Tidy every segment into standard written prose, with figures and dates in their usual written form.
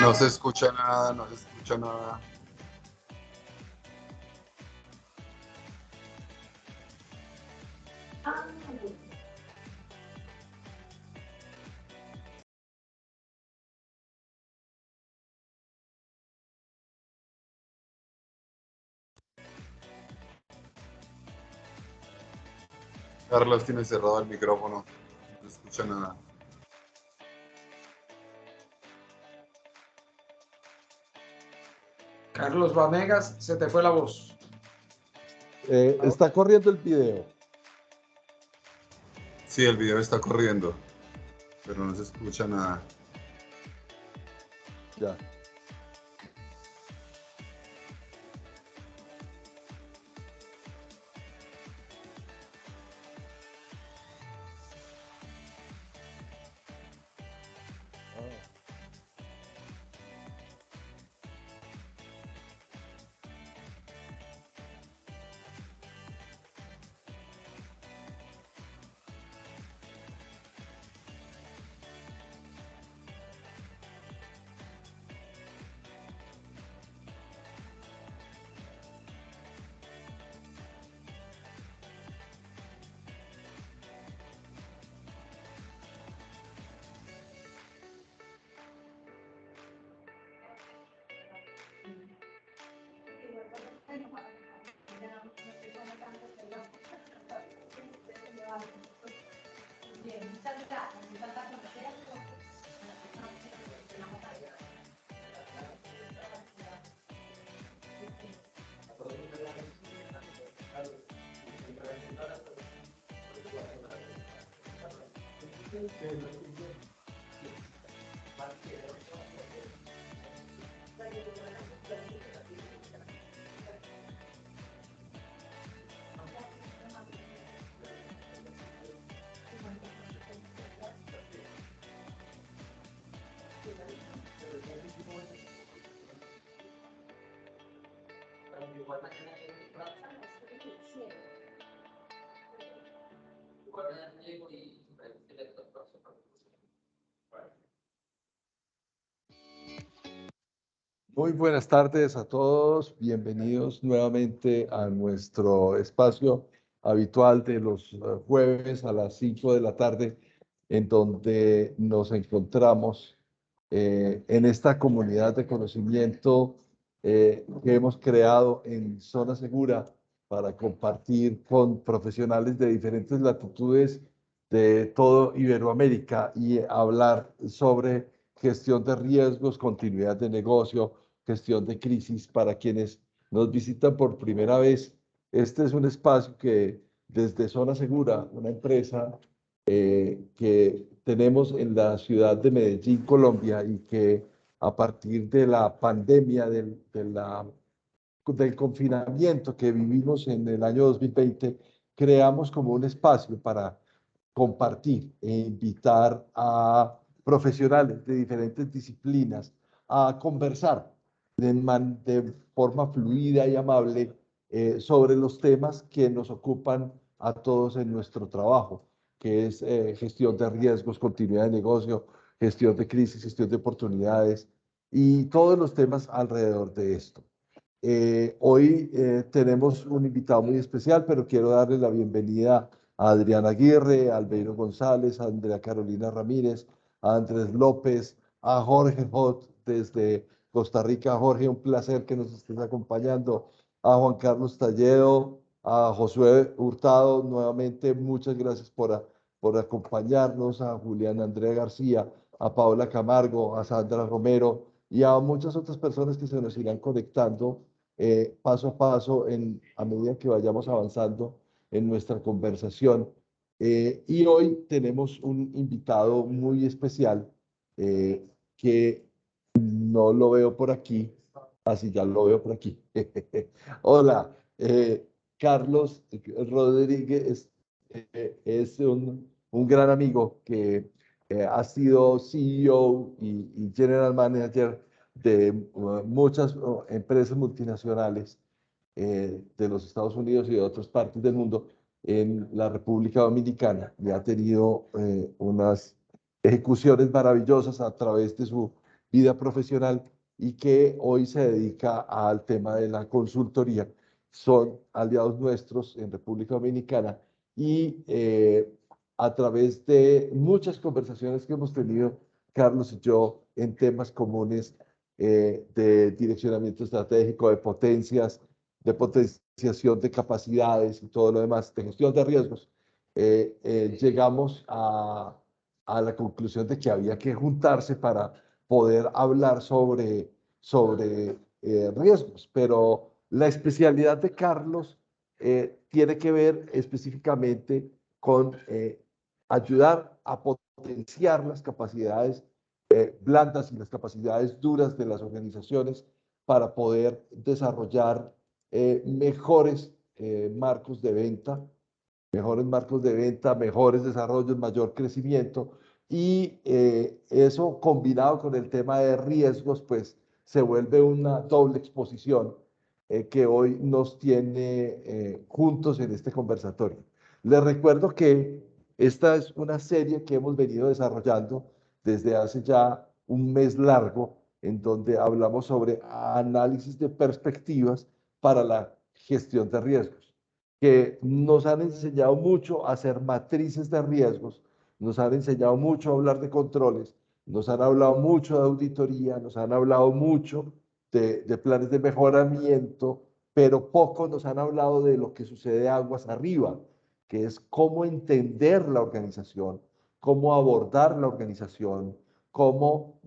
No se escucha nada, no se escucha nada. Carlos tiene cerrado el micrófono, no se escucha nada. Carlos Vanegas, se te fue la voz. Está corriendo el video. Sí, el video está corriendo, pero no se escucha nada. Ya. Muy buenas tardes a todos, bienvenidos nuevamente a nuestro espacio habitual de los jueves a las 5 de la tarde, en donde nos encontramos en esta comunidad de conocimiento que hemos creado en Zona Segura para compartir con profesionales de diferentes latitudes de todo Iberoamérica y hablar sobre gestión de riesgos, continuidad de negocio, gestión de crisis. Para quienes nos visitan por primera vez, este es un espacio que desde Zona Segura, una empresa que tenemos en la ciudad de Medellín, Colombia, y que a partir de la pandemia, del confinamiento que vivimos en el año 2020, creamos como un espacio para compartir e invitar a profesionales de diferentes disciplinas a conversar de forma fluida y amable sobre los temas que nos ocupan a todos en nuestro trabajo, que es gestión de riesgos, continuidad de negocio, gestión de crisis, gestión de oportunidades y todos los temas alrededor de esto. Hoy tenemos un invitado muy especial, pero quiero darle la bienvenida a Adriana Aguirre, a Albeiro González, a Andrea Carolina Ramírez, a Andrés López, a Jorge Hot desde Costa Rica. Jorge, un placer que nos estés acompañando. A Juan Carlos Talledo, a Josué Hurtado, nuevamente muchas gracias por acompañarnos, a Julián Andrea García, a Paola Camargo, a Sandra Romero y a muchas otras personas que se nos irán conectando paso a paso a medida que vayamos avanzando en nuestra conversación. Y hoy tenemos un invitado muy especial que no lo veo por aquí, así ya lo veo por aquí. Hola, Carlos Rodríguez es un gran amigo que ha sido CEO y General Manager de muchas empresas multinacionales de los Estados Unidos y de otras partes del mundo en la República Dominicana y ha tenido unas ejecuciones maravillosas a través de su vida profesional y que hoy se dedica al tema de la consultoría. Son aliados nuestros en República Dominicana y a través de muchas conversaciones que hemos tenido, Carlos y yo, en temas comunes de direccionamiento estratégico, de potencias, de potenciación de capacidades y todo lo demás, de gestión de riesgos, llegamos a la conclusión de que había que juntarse para poder hablar sobre riesgos. Pero la especialidad de Carlos tiene que ver específicamente con ayudar a potenciar las capacidades blandas y las capacidades duras de las organizaciones para poder desarrollar mejores marcos de venta, mejores desarrollos, mayor crecimiento y eso combinado con el tema de riesgos, pues se vuelve una doble exposición que hoy nos tiene juntos en este conversatorio. Les recuerdo que esta es una serie que hemos venido desarrollando desde hace ya un mes largo, en donde hablamos sobre análisis de perspectivas para la gestión de riesgos, que nos han enseñado mucho a hacer matrices de riesgos, nos han enseñado mucho a hablar de controles, nos han hablado mucho de auditoría, nos han hablado mucho de planes de mejoramiento, pero poco nos han hablado de lo que sucede aguas arriba, que es cómo entender la organización, cómo abordar la organización, cómo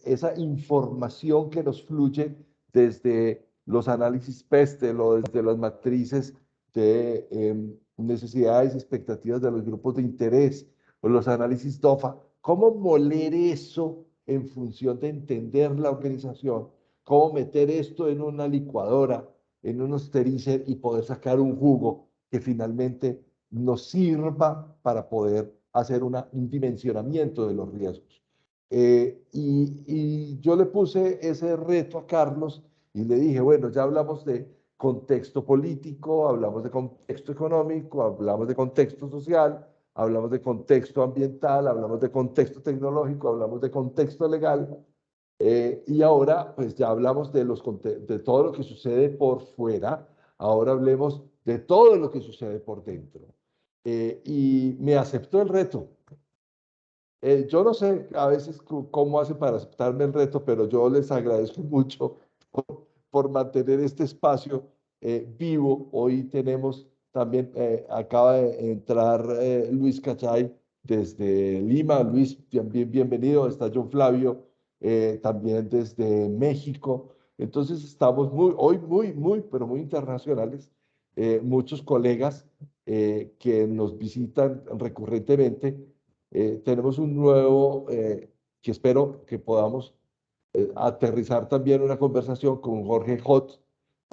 esa información que nos fluye desde los análisis PESTEL o desde las matrices de necesidades y expectativas de los grupos de interés o los análisis DOFA, cómo moler eso en función de entender la organización, cómo meter esto en una licuadora, en un sterizer y poder sacar un jugo que finalmente nos sirva para poder hacer un dimensionamiento de los riesgos. Y yo le puse ese reto a Carlos y le dije, bueno, ya hablamos de contexto político, hablamos de contexto económico, hablamos de contexto social, hablamos de contexto ambiental, hablamos de contexto tecnológico, hablamos de contexto legal, y ahora pues ya hablamos de todo lo que sucede por fuera, ahora hablemos de todo lo que sucede por dentro. Y me aceptó el reto. Yo no sé a veces cómo hace para aceptarme el reto, pero yo les agradezco mucho por mantener este espacio vivo. Hoy tenemos también, acaba de entrar Luis Cachay desde Lima. Luis, bienvenido. Está John Flavio también desde México. Entonces estamos hoy pero muy internacionales. Muchos colegas que nos visitan recurrentemente. Tenemos un nuevo, que espero que podamos aterrizar también una conversación con Jorge Hot,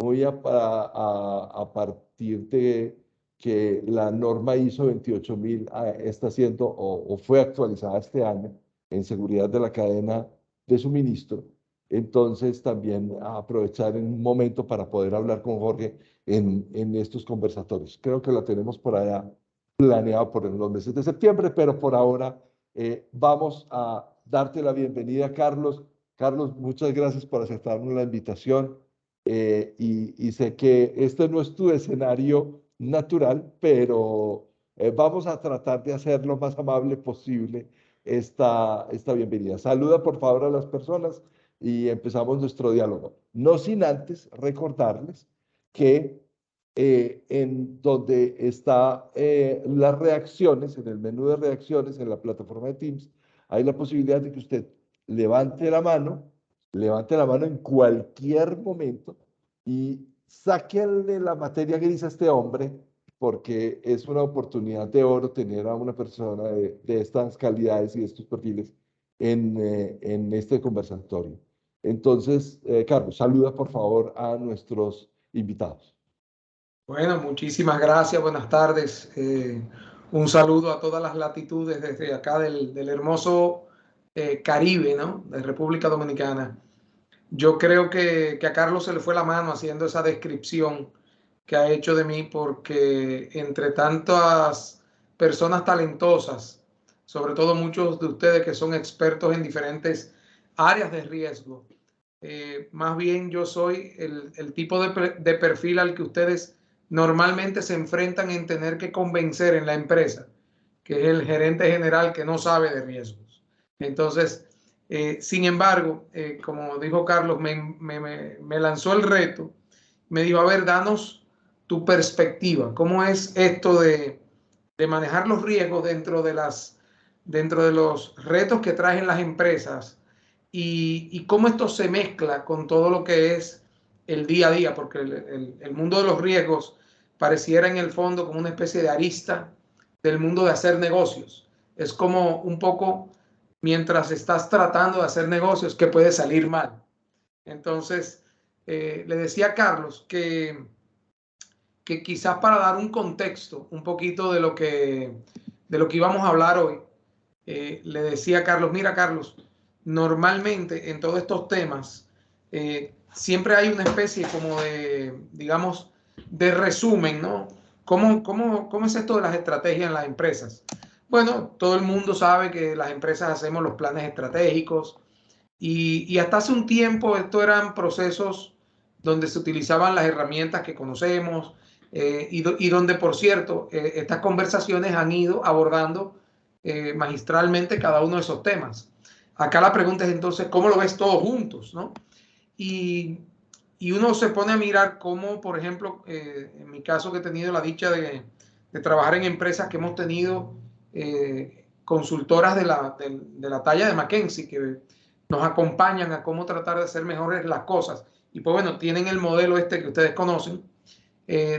muy a partir de que la norma ISO 28000 está siendo o fue actualizada este año en seguridad de la cadena de suministro. Entonces también aprovechar en un momento para poder hablar con Jorge en estos conversatorios. Creo que la tenemos por allá planeado por los meses de septiembre, pero por ahora vamos a darte la bienvenida, Carlos. Carlos, muchas gracias por aceptarnos la invitación y sé que este no es tu escenario natural, pero vamos a tratar de hacer lo más amable posible esta bienvenida. Saluda por favor a las personas y empezamos nuestro diálogo. No sin antes recordarles que en donde está las reacciones, en el menú de reacciones en la plataforma de Teams, hay la posibilidad de que usted levante la mano en cualquier momento y sáquenle la materia gris a este hombre, porque es una oportunidad de oro tener a una persona de estas calidades y de estos perfiles en este conversatorio. Entonces, Carlos, saluda por favor a nuestros invitados. Bueno, muchísimas gracias, buenas tardes. Un saludo a todas las latitudes desde acá del hermoso Caribe, ¿no? De República Dominicana. Yo creo que a Carlos se le fue la mano haciendo esa descripción que ha hecho de mí, porque entre tantas personas talentosas, sobre todo muchos de ustedes que son expertos en diferentes áreas de riesgo. Más bien yo soy el tipo de perfil al que ustedes normalmente se enfrentan en tener que convencer en la empresa, que es el gerente general que no sabe de riesgos. Entonces, sin embargo, como dijo Carlos, me lanzó el reto, me dijo, a ver, danos tu perspectiva, ¿cómo es esto de manejar los riesgos dentro de los retos que traen las empresas y cómo esto se mezcla con todo lo que es el día a día, porque el mundo de los riesgos pareciera en el fondo como una especie de arista del mundo de hacer negocios. Es como un poco mientras estás tratando de hacer negocios que puede salir mal. Entonces, le decía a Carlos que quizás para dar un contexto un poquito de lo que íbamos a hablar hoy, le decía a Carlos, mira Carlos, normalmente en todos estos temas siempre hay una especie como de, digamos, de resumen, ¿no? ¿Cómo es esto de las estrategias en las empresas? Bueno, todo el mundo sabe que las empresas hacemos los planes estratégicos y hasta hace un tiempo esto eran procesos donde se utilizaban las herramientas que conocemos y donde, por cierto, estas conversaciones han ido abordando magistralmente cada uno de esos temas. Acá la pregunta es entonces, ¿cómo lo ves todos juntos, no? Y uno se pone a mirar cómo, por ejemplo, en mi caso que he tenido la dicha de trabajar en empresas que hemos tenido consultoras de la talla de McKinsey, que nos acompañan a cómo tratar de hacer mejores las cosas. Y pues bueno, tienen el modelo este que ustedes conocen,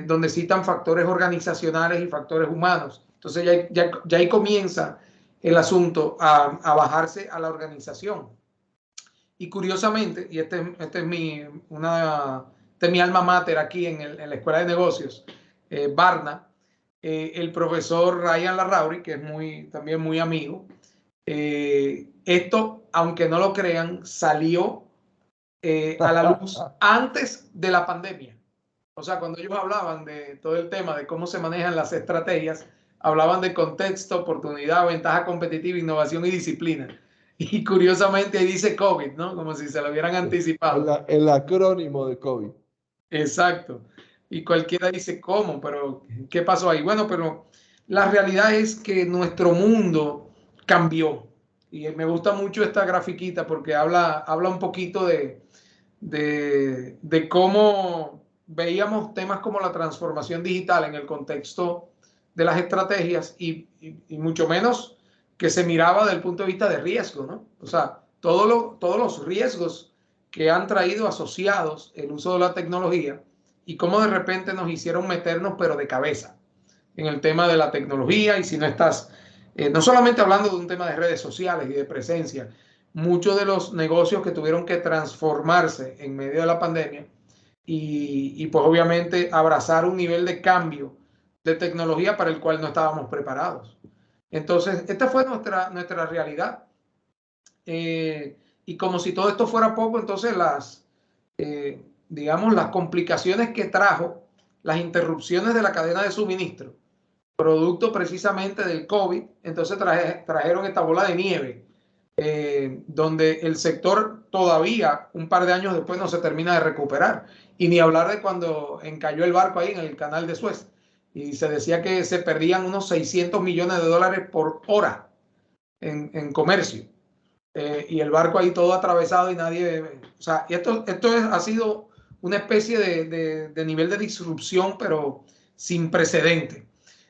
donde citan factores organizacionales y factores humanos. Entonces ya ahí comienza el asunto a bajarse a la organización. Y curiosamente, y este es mi alma mater aquí en la Escuela de Negocios, Barna, el profesor Ryan Larrauri, que es también muy amigo, esto, aunque no lo crean, salió a la luz antes de la pandemia. O sea, cuando ellos hablaban de todo el tema de cómo se manejan las estrategias, hablaban de contexto, oportunidad, ventaja competitiva, innovación y disciplina. Y curiosamente ahí dice COVID, ¿no? Como si se lo hubieran anticipado. El acrónimo de COVID. Exacto. Y cualquiera dice, ¿cómo? Pero, ¿qué pasó ahí? Bueno, pero la realidad es que nuestro mundo cambió. Y me gusta mucho esta grafiquita porque habla un poquito de cómo veíamos temas como la transformación digital en el contexto de las estrategias y mucho menos que se miraba desde el punto de vista de riesgo, ¿no? O sea, todos los riesgos que han traído asociados el uso de la tecnología y cómo de repente nos hicieron meternos, pero de cabeza, en el tema de la tecnología. Y si no estás, no solamente hablando de un tema de redes sociales y de presencia, muchos de los negocios que tuvieron que transformarse en medio de la pandemia y pues obviamente abrazar un nivel de cambio de tecnología para el cual no estábamos preparados. Entonces, esta fue nuestra realidad. Y como si todo esto fuera poco, entonces digamos, las complicaciones que trajo las interrupciones de la cadena de suministro, producto precisamente del COVID, entonces trajeron esta bola de nieve, donde el sector todavía un par de años después no se termina de recuperar. Y ni hablar de cuando encalló el barco ahí en el canal de Suez y se decía que se perdían unos 600 millones de dólares por hora en comercio. Y el barco ahí todo atravesado y nadie... O sea, esto ha sido una especie de nivel de disrupción, pero sin precedente.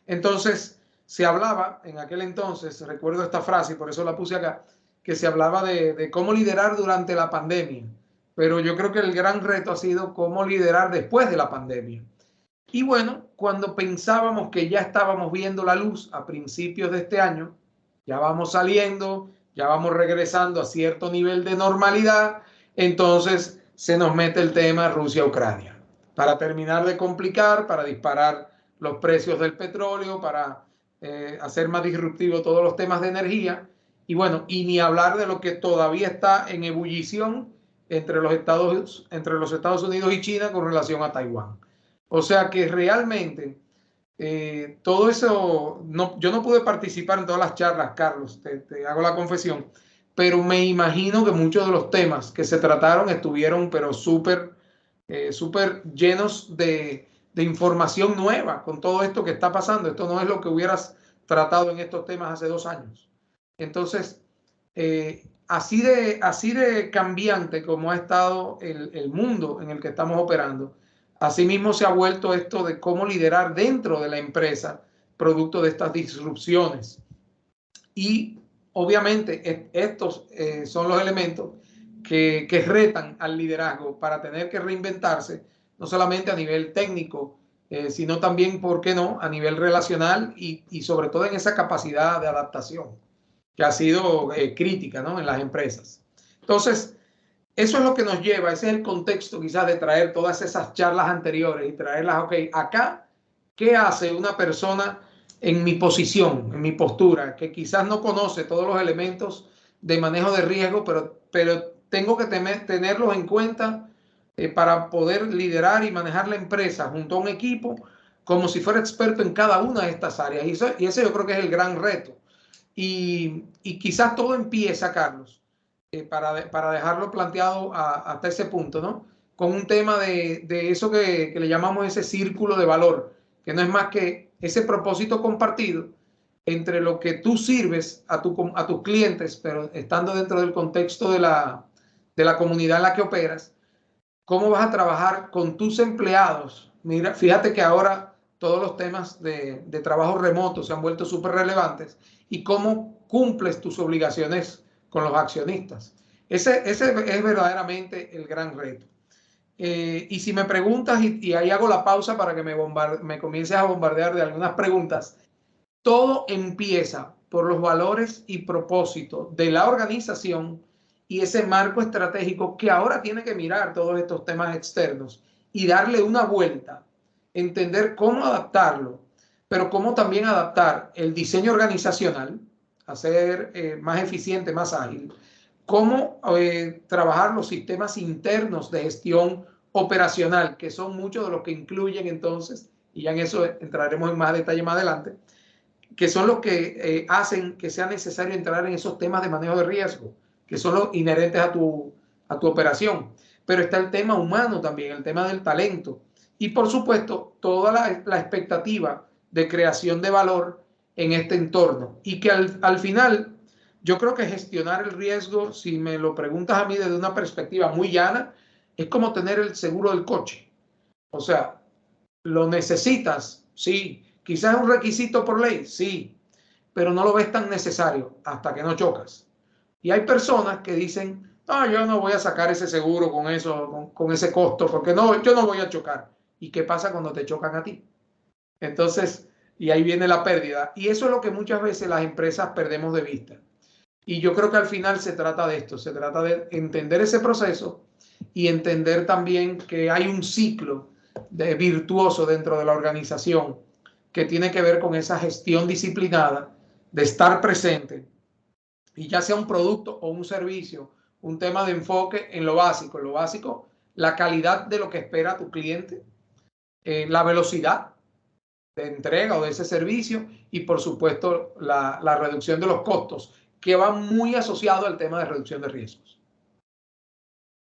Entonces, se hablaba en aquel entonces, recuerdo esta frase y por eso la puse acá, que se hablaba de cómo liderar durante la pandemia. Pero yo creo que el gran reto ha sido cómo liderar después de la pandemia. Y bueno, cuando pensábamos que ya estábamos viendo la luz a principios de este año, ya vamos saliendo, ya vamos regresando a cierto nivel de normalidad, entonces se nos mete el tema Rusia-Ucrania. Para terminar de complicar, para disparar los precios del petróleo, para hacer más disruptivo todos los temas de energía. Y bueno, y ni hablar de lo que todavía está en ebullición entre los Estados Unidos y China con relación a Taiwán. O sea que realmente todo eso, yo no pude participar en todas las charlas, Carlos, te hago la confesión, pero me imagino que muchos de los temas que se trataron estuvieron pero súper llenos de información nueva con todo esto que está pasando. Esto no es lo que hubieras tratado en estos temas hace 2 años. Entonces, así de cambiante como ha estado el mundo en el que estamos operando, asimismo se ha vuelto esto de cómo liderar dentro de la empresa producto de estas disrupciones. Y obviamente estos son los elementos que retan al liderazgo para tener que reinventarse, no solamente a nivel técnico, sino también, ¿por qué no?, a nivel relacional y sobre todo en esa capacidad de adaptación que ha sido crítica, ¿no?, en las empresas. Entonces, eso es lo que nos lleva, ese es el contexto quizás de traer todas esas charlas anteriores y traerlas, ok, acá, ¿qué hace una persona en mi posición, en mi postura, que quizás no conoce todos los elementos de manejo de riesgo, pero tengo que tenerlos en cuenta para poder liderar y manejar la empresa junto a un equipo como si fuera experto en cada una de estas áreas? Y ese yo creo que es el gran reto. Y quizás todo empieza, Carlos, para dejarlo planteado hasta ese punto, ¿no?, con un tema de eso que le llamamos ese círculo de valor, que no es más que ese propósito compartido entre lo que tú sirves a tus clientes, pero estando dentro del contexto de la comunidad en la que operas, cómo vas a trabajar con tus empleados. Mira, fíjate que ahora todos los temas de trabajo remoto se han vuelto súper relevantes, y cómo cumples tus obligaciones con los accionistas. Ese es verdaderamente el gran reto. Y si me preguntas, y ahí hago la pausa para que me comiences a bombardear de algunas preguntas, todo empieza por los valores y propósitos de la organización y ese marco estratégico que ahora tiene que mirar todos estos temas externos y darle una vuelta, entender cómo adaptarlo, pero cómo también adaptar el diseño organizacional, hacer más eficiente, más ágil, cómo trabajar los sistemas internos de gestión operacional, que son muchos de los que incluyen entonces, y ya en eso entraremos en más detalle más adelante, que son los que hacen que sea necesario entrar en esos temas de manejo de riesgo, que son los inherentes a tu operación. Pero está el tema humano también, el tema del talento. Y por supuesto, toda la expectativa de creación de valor en este entorno. Y que al final, yo creo que gestionar el riesgo, si me lo preguntas a mí desde una perspectiva muy llana, es como tener el seguro del coche. O sea, ¿lo necesitas? Sí. Quizás es un requisito por ley, sí, pero no lo ves tan necesario hasta que no chocas. Y hay personas que dicen, no, yo no voy a sacar ese seguro con eso, con ese costo, porque no, yo no voy a chocar. ¿Y qué pasa cuando te chocan a ti? Entonces, y ahí viene la pérdida. Y eso es lo que muchas veces las empresas perdemos de vista. Y yo creo que al final se trata de esto, se trata de entender ese proceso y entender también que hay un ciclo virtuoso dentro de la organización que tiene que ver con esa gestión disciplinada de estar presente, y ya sea un producto o un servicio, un tema de enfoque en lo básico, la calidad de lo que espera tu cliente, la velocidad de entrega o de ese servicio, y por supuesto la reducción de los costos, que va muy asociado al tema de reducción de riesgos.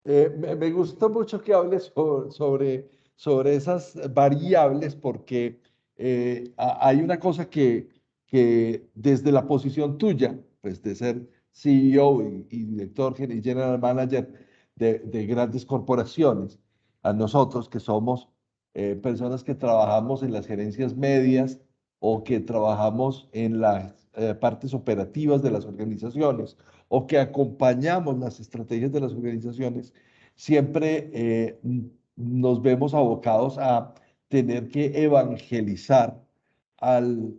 Me gusta mucho que hables sobre esas variables, porque hay una cosa que desde la posición tuya, pues de ser CEO y director y general manager de grandes corporaciones, a nosotros que somos personas que trabajamos en las gerencias medias o que trabajamos en las partes operativas de las organizaciones o que acompañamos las estrategias de las organizaciones, siempre nos vemos abocados a tener que evangelizar al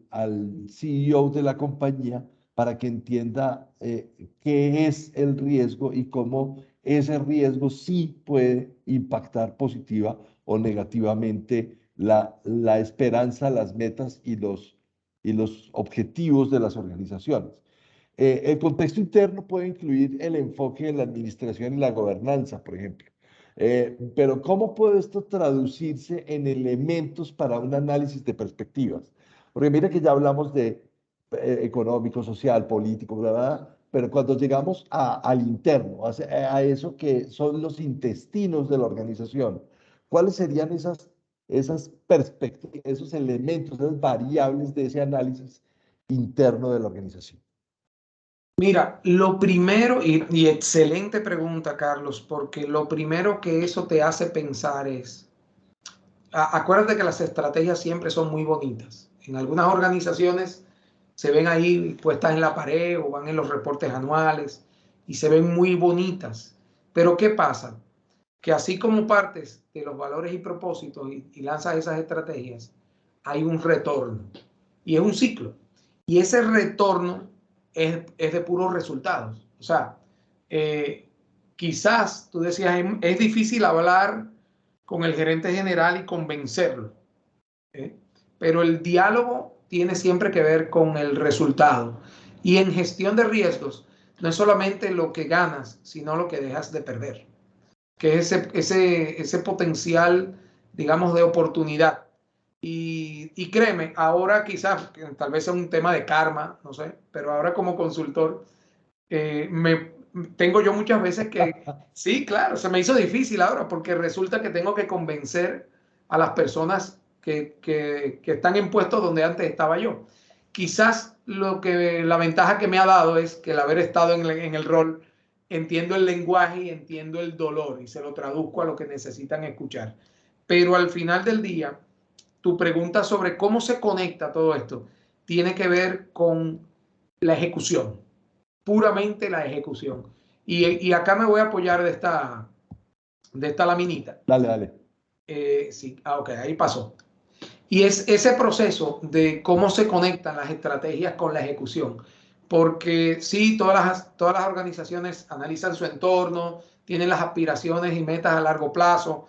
CEO de la compañía para que entienda qué es el riesgo y cómo ese riesgo sí puede impactar positiva o negativamente la esperanza, las metas y los objetivos de las organizaciones. El contexto interno puede incluir el enfoque de la administración y la gobernanza, por ejemplo. Pero ¿cómo puede esto traducirse en elementos para un análisis de perspectivas? Porque mira que ya hablamos de económico, social, político, bla, bla, bla, pero cuando llegamos al interno, a eso que son los intestinos de la organización, ¿cuáles serían esas perspectivas, esos elementos, esas variables de ese análisis interno de la organización? Mira, lo primero, y excelente pregunta, Carlos, porque lo primero que eso te hace pensar es, acuérdate que las estrategias siempre son muy bonitas. En algunas organizaciones se ven ahí puestas en la pared o van en los reportes anuales y se ven muy bonitas. Pero ¿qué pasa? Que así como partes de los valores y propósitos y lanzas esas estrategias, hay un retorno y es un ciclo. Y ese retorno es de puros resultados. O sea, quizás tú decías, es difícil hablar con el gerente general y convencerlo, ¿eh? Pero el diálogo tiene siempre que ver con el resultado. Y en gestión de riesgos, no es solamente lo que ganas, sino lo que dejas de perder, que es ese potencial, digamos, de oportunidad. Y créeme, ahora quizás, tal vez sea un tema de karma, no sé, pero ahora como consultor, tengo yo muchas veces que, sí, claro, se me hizo difícil ahora porque resulta que tengo que convencer a las personas que están en puestos donde antes estaba yo. Quizás la ventaja que me ha dado es que el haber estado en el rol, entiendo el lenguaje y entiendo el dolor y se lo traduzco a lo que necesitan escuchar. Pero al final del día, tu pregunta sobre cómo se conecta todo esto tiene que ver con la ejecución, puramente la ejecución. Y acá me voy a apoyar de esta laminita. Dale, dale. Sí, ok, ahí pasó. Y es ese proceso de cómo se conectan las estrategias con la ejecución. Porque sí, todas las organizaciones analizan su entorno, tienen las aspiraciones y metas a largo plazo,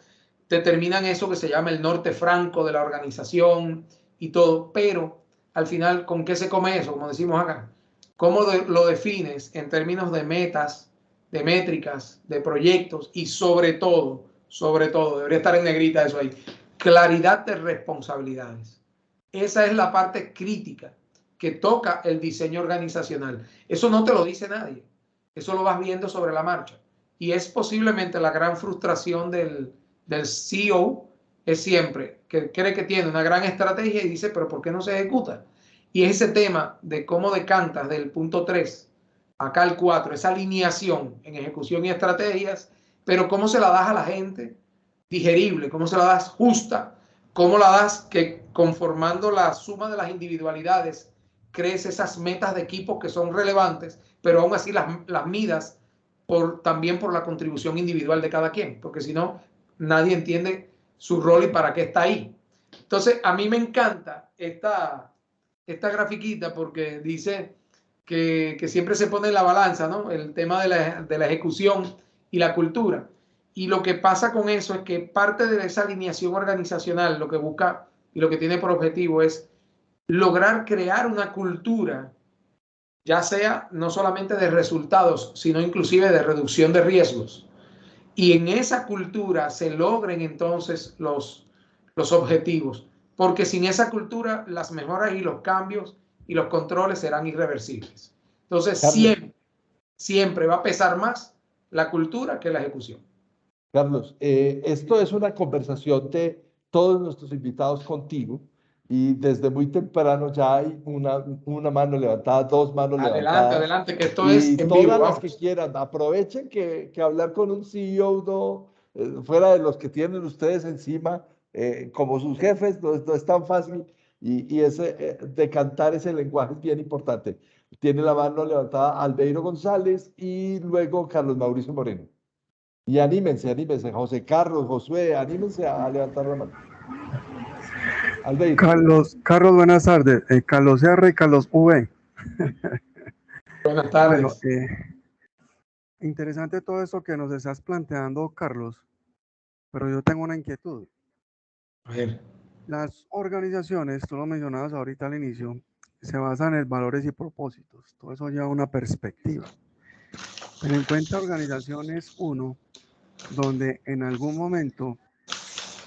determinan eso que se llama el norte franco de la organización y todo, pero al final, ¿con qué se come eso? Como decimos acá, ¿cómo lo defines en términos de metas, de métricas, de proyectos y sobre todo, debería estar en negrita eso ahí, claridad de responsabilidades? Esa es la parte crítica que toca el diseño organizacional. Eso no te lo dice nadie. Eso lo vas viendo sobre la marcha. Y es posiblemente la gran frustración del CEO, es siempre que cree que tiene una gran estrategia y dice, pero ¿por qué no se ejecuta? Y es ese tema de cómo decantas del punto 3 acá al 4, esa alineación en ejecución y estrategias, pero cómo se la das a la gente digerible, cómo se la das justa, cómo la das que conformando la suma de las individualidades crees esas metas de equipo que son relevantes, pero aún así las midas también por la contribución individual de cada quien, porque si no, nadie entiende su rol y para qué está ahí. Entonces, a mí me encanta esta grafiquita porque dice que siempre se pone en la balanza, ¿no? El tema de la ejecución y la cultura. Y lo que pasa con eso es que parte de esa alineación organizacional lo que busca y lo que tiene por objetivo es lograr crear una cultura, ya sea no solamente de resultados, sino inclusive de reducción de riesgos. Y en esa cultura se logren entonces los objetivos, porque sin esa cultura las mejoras y los cambios y los controles serán irreversibles. Entonces Carlos, siempre va a pesar más la cultura que la ejecución. Carlos, esto es una conversación de todos nuestros invitados contigo y desde muy temprano ya hay una mano levantada, dos manos Adelante, levantadas adelante, que esto es y en vivo, todas las que vamos. quieran, aprovechen que hablar con un CEO no, fuera de los que tienen ustedes encima como sus jefes no es tan fácil y ese, decantar ese lenguaje es bien importante. Tiene la mano levantada Albeiro González y luego Carlos Mauricio Moreno. Y anímense, anímense, José Carlos, Josué, anímense a levantar la mano. Albeiro. Carlos, buenas tardes. Carlos R. y Carlos V. Buenas Bueno, tardes. interesante todo eso que nos estás planteando, Carlos, pero yo tengo una inquietud. A ver. Las organizaciones, tú lo mencionabas ahorita al inicio, se basan en valores y propósitos. Todo eso lleva una perspectiva. Pero encuentra organizaciones, uno, donde en algún momento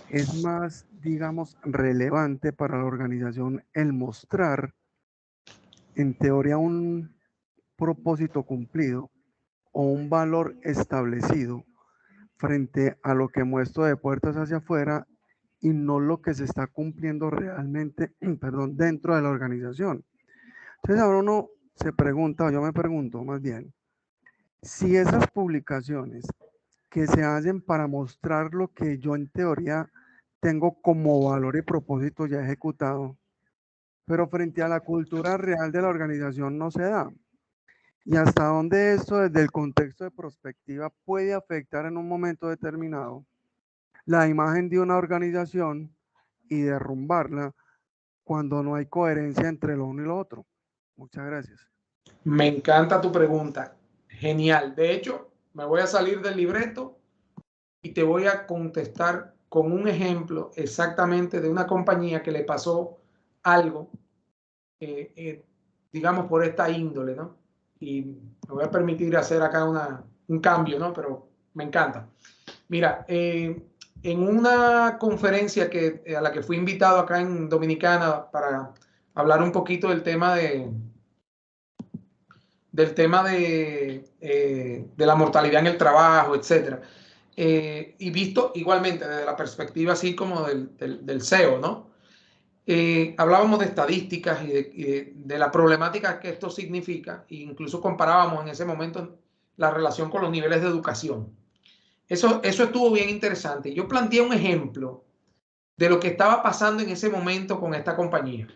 es más, digamos, relevante para la organización el mostrar, en teoría, un propósito cumplido o un valor establecido frente a lo que muestro de puertas hacia afuera y no lo que se está cumpliendo realmente, perdón, dentro de la organización. Entonces ahora uno se pregunta, o yo me pregunto más bien, si esas publicaciones que se hacen para mostrar lo que yo en teoría tengo como valor y propósito ya ejecutado, pero frente a la cultura real de la organización no se da. Y hasta dónde esto desde el contexto de prospectiva puede afectar en un momento determinado la imagen de una organización y derrumbarla cuando no hay coherencia entre lo uno y lo otro. Muchas gracias. Me encanta tu pregunta. Genial. De hecho, me voy a salir del libreto y te voy a contestar con un ejemplo exactamente de una compañía que le pasó algo, digamos, por esta índole, ¿no? Y me voy a permitir hacer acá un cambio, ¿no? Pero me encanta. Mira, en una conferencia a la que fui invitado acá en Dominicana para hablar un poquito del tema de la mortalidad en el trabajo, etcétera. Y visto igualmente desde la perspectiva así como del CEO, ¿no? Hablábamos de estadísticas y de la problemática que esto significa, e incluso comparábamos en ese momento la relación con los niveles de educación. Eso estuvo bien interesante. Yo planteé un ejemplo de lo que estaba pasando en ese momento con esta compañía.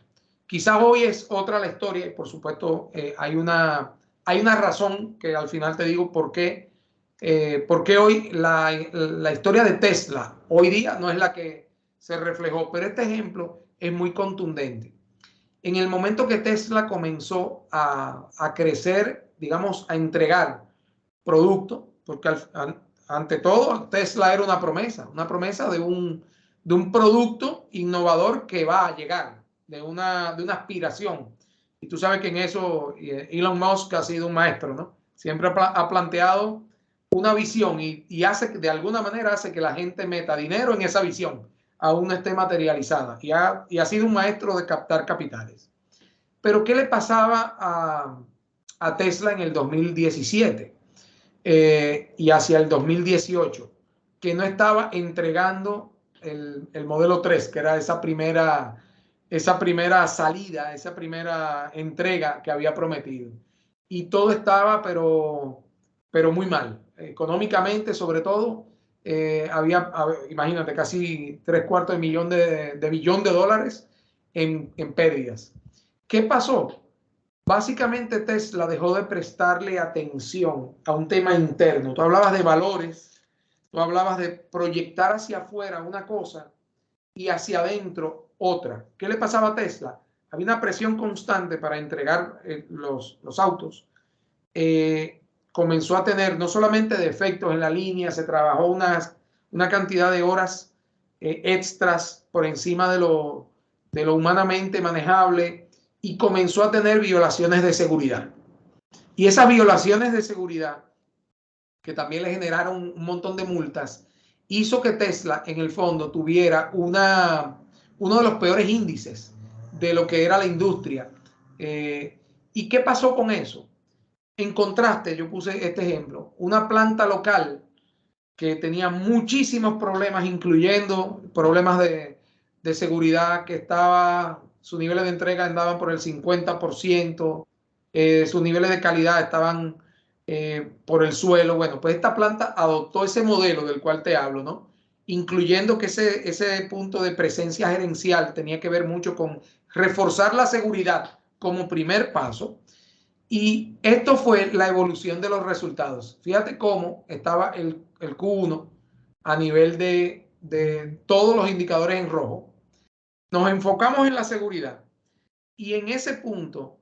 Quizás hoy es otra la historia y por supuesto hay una razón que al final te digo por qué hoy la historia de Tesla hoy día no es la que se reflejó, pero este ejemplo es muy contundente. En el momento que Tesla comenzó a crecer, digamos, a entregar producto, porque ante todo Tesla era una promesa de un producto innovador que va a llegar, de una aspiración. Y tú sabes que en eso Elon Musk ha sido un maestro, ¿no? Siempre ha planteado una visión y de alguna manera hace que la gente meta dinero en esa visión, aún no esté materializada. Y ha sido un maestro de captar capitales. Pero ¿qué le pasaba a Tesla en el 2017 y hacia el 2018? Que no estaba entregando el modelo 3, que era esa primera salida, esa primera entrega que había prometido. Y todo estaba, pero muy mal. Económicamente, sobre todo, imagínate, casi $750 millones de dólares en pérdidas. ¿Qué pasó? Básicamente Tesla dejó de prestarle atención a un tema interno. Tú hablabas de valores, tú hablabas de proyectar hacia afuera una cosa y hacia adentro otra. ¿Qué le pasaba a Tesla? Había una presión constante para entregar los autos. Comenzó a tener no solamente defectos en la línea, se trabajó una cantidad de horas extras por encima de lo humanamente manejable y comenzó a tener violaciones de seguridad. Y esas violaciones de seguridad, que también le generaron un montón de multas, hizo que Tesla en el fondo tuviera uno de los peores índices de lo que era la industria. ¿Y qué pasó con eso? En contraste, yo puse este ejemplo, una planta local que tenía muchísimos problemas, incluyendo problemas de seguridad, que sus niveles de entrega andaban por el 50%, sus niveles de calidad estaban por el suelo. Bueno, pues esta planta adoptó ese modelo del cual te hablo, ¿no? Incluyendo que ese punto de presencia gerencial tenía que ver mucho con reforzar la seguridad como primer paso. Y esto fue la evolución de los resultados. Fíjate cómo estaba el Q1 a nivel de todos los indicadores en rojo. Nos enfocamos en la seguridad y en ese punto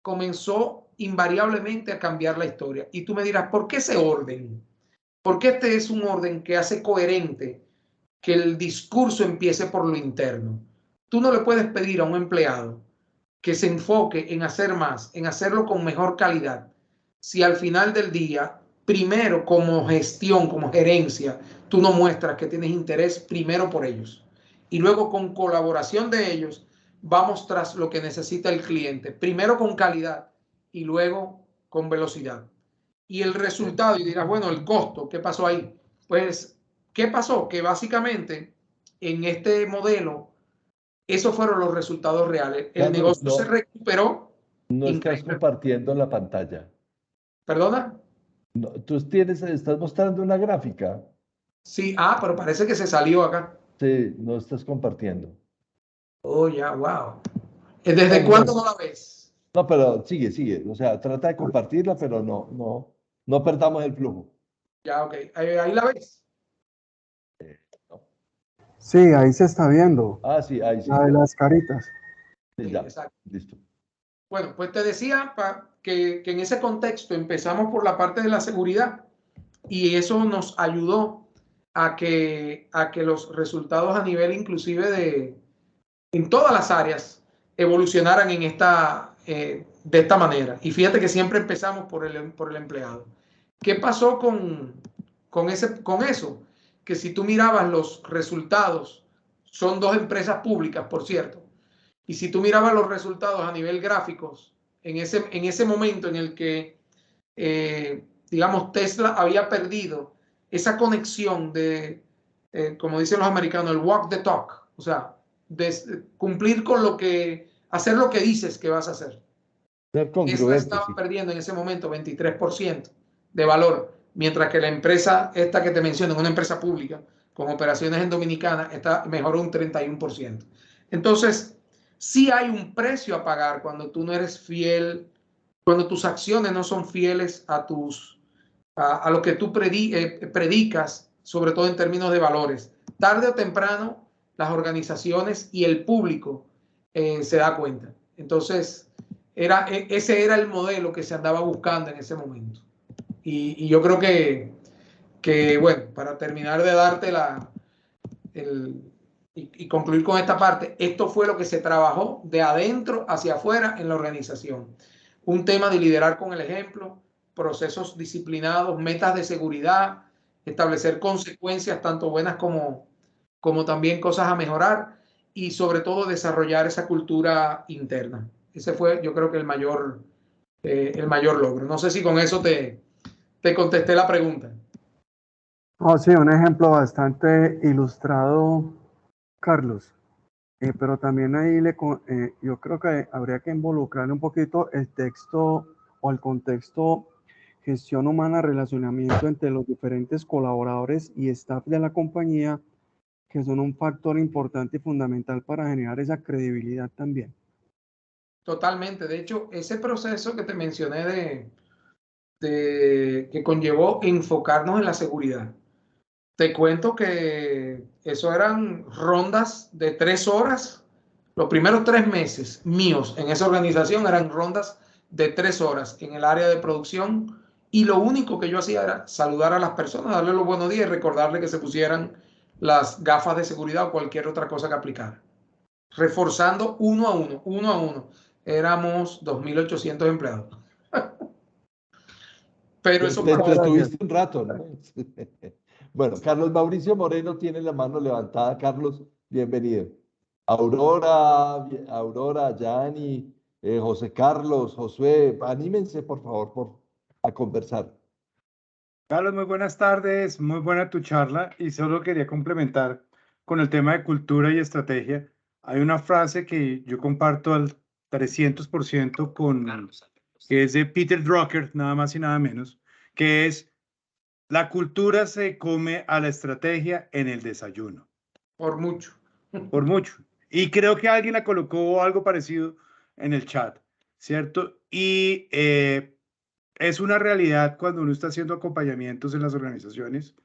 comenzó invariablemente a cambiar la historia. Y tú me dirás, ¿por qué ese orden? Porque este es un orden que hace coherente que el discurso empiece por lo interno. Tú no le puedes pedir a un empleado que se enfoque en hacer más, en hacerlo con mejor calidad, si al final del día, primero como gestión, como gerencia, tú no muestras que tienes interés primero por ellos y luego con colaboración de ellos vamos tras lo que necesita el cliente, primero con calidad y luego con velocidad. Y el resultado, y dirás, bueno, el costo, ¿qué pasó ahí? Pues, ¿qué pasó? Que básicamente en este modelo, esos fueron los resultados reales. El Carlos, negocio se recuperó. no estás Increíble. compartiendo la pantalla. ¿Perdona? No, estás mostrando una gráfica. Sí, pero parece que se salió acá. Sí, no estás compartiendo. Oh, ya, wow. ¿Desde cuándo no la ves? No, pero sigue. O sea, trata de compartirla, pero no perdamos el flujo. Ya, ok. Ahí la ves. No. Sí, ahí se está viendo. Ah, sí, ahí sí. La de las caritas. Sí, Sí, ya. exacto. Listo. Bueno, pues te decía que en ese contexto empezamos por la parte de la seguridad y eso nos ayudó a que los resultados a nivel inclusive en todas las áreas evolucionaran de esta manera. Y fíjate que siempre empezamos por el empleado. ¿Qué pasó con eso? Que si tú mirabas los resultados, son dos empresas públicas, por cierto, y si tú mirabas los resultados a nivel gráficos, en ese momento en el que, digamos, Tesla había perdido esa conexión como dicen los americanos, el walk the talk, o sea, cumplir con hacer lo que dices que vas a hacer. Ser Tesla congruente, estaba sí. perdiendo en ese momento 23% de valor, mientras que la empresa, esta que te menciono, una empresa pública, con operaciones en Dominicana, mejoró un 31%. Entonces, sí hay un precio a pagar cuando tú no eres fiel, cuando tus acciones no son fieles a lo que tú predicas, sobre todo en términos de valores. Tarde o temprano, las organizaciones y el público se da cuenta. Entonces, ese era el modelo que se andaba buscando en ese momento. Y yo creo que, bueno, para terminar de darte y concluir con esta parte, esto fue lo que se trabajó de adentro hacia afuera en la organización. Un tema de liderar con el ejemplo, procesos disciplinados, metas de seguridad, establecer consecuencias tanto buenas como también cosas a mejorar y sobre todo desarrollar esa cultura interna. Ese fue, yo creo que el mayor logro. No sé si con eso te contesté la pregunta. Oh, sí, un ejemplo bastante ilustrado, Carlos. Pero también ahí yo creo que habría que involucrar un poquito el texto o el contexto gestión humana, relacionamiento entre los diferentes colaboradores y staff de la compañía, que son un factor importante y fundamental para generar esa credibilidad también. Totalmente. De hecho, ese proceso que te mencioné que conllevó enfocarnos en la seguridad. Te cuento que eso eran rondas de 3 horas. Los primeros 3 meses míos en esa organización eran rondas de 3 horas en el área de producción y lo único que yo hacía era saludar a las personas, darle los buenos días y recordarle que se pusieran las gafas de seguridad o cualquier otra cosa que aplicara. Reforzando uno a uno. Éramos 2.800 empleados. Pero eso Te pasó. entretuviste un rato, ¿no? Bueno, Carlos Mauricio Moreno tiene la mano levantada. Carlos, bienvenido. Aurora, Yani, José Carlos, Josué, anímense por favor a conversar. Carlos, muy buenas tardes, muy buena tu charla y solo quería complementar con el tema de cultura y estrategia. Hay una frase que yo comparto al 300% que es de Peter Drucker, nada más y nada menos, que es: la cultura se come a la estrategia en el desayuno. Por mucho. Por mucho. Y creo que alguien la colocó algo parecido en el chat, ¿cierto? Y es una realidad cuando uno está haciendo acompañamientos en las organizaciones,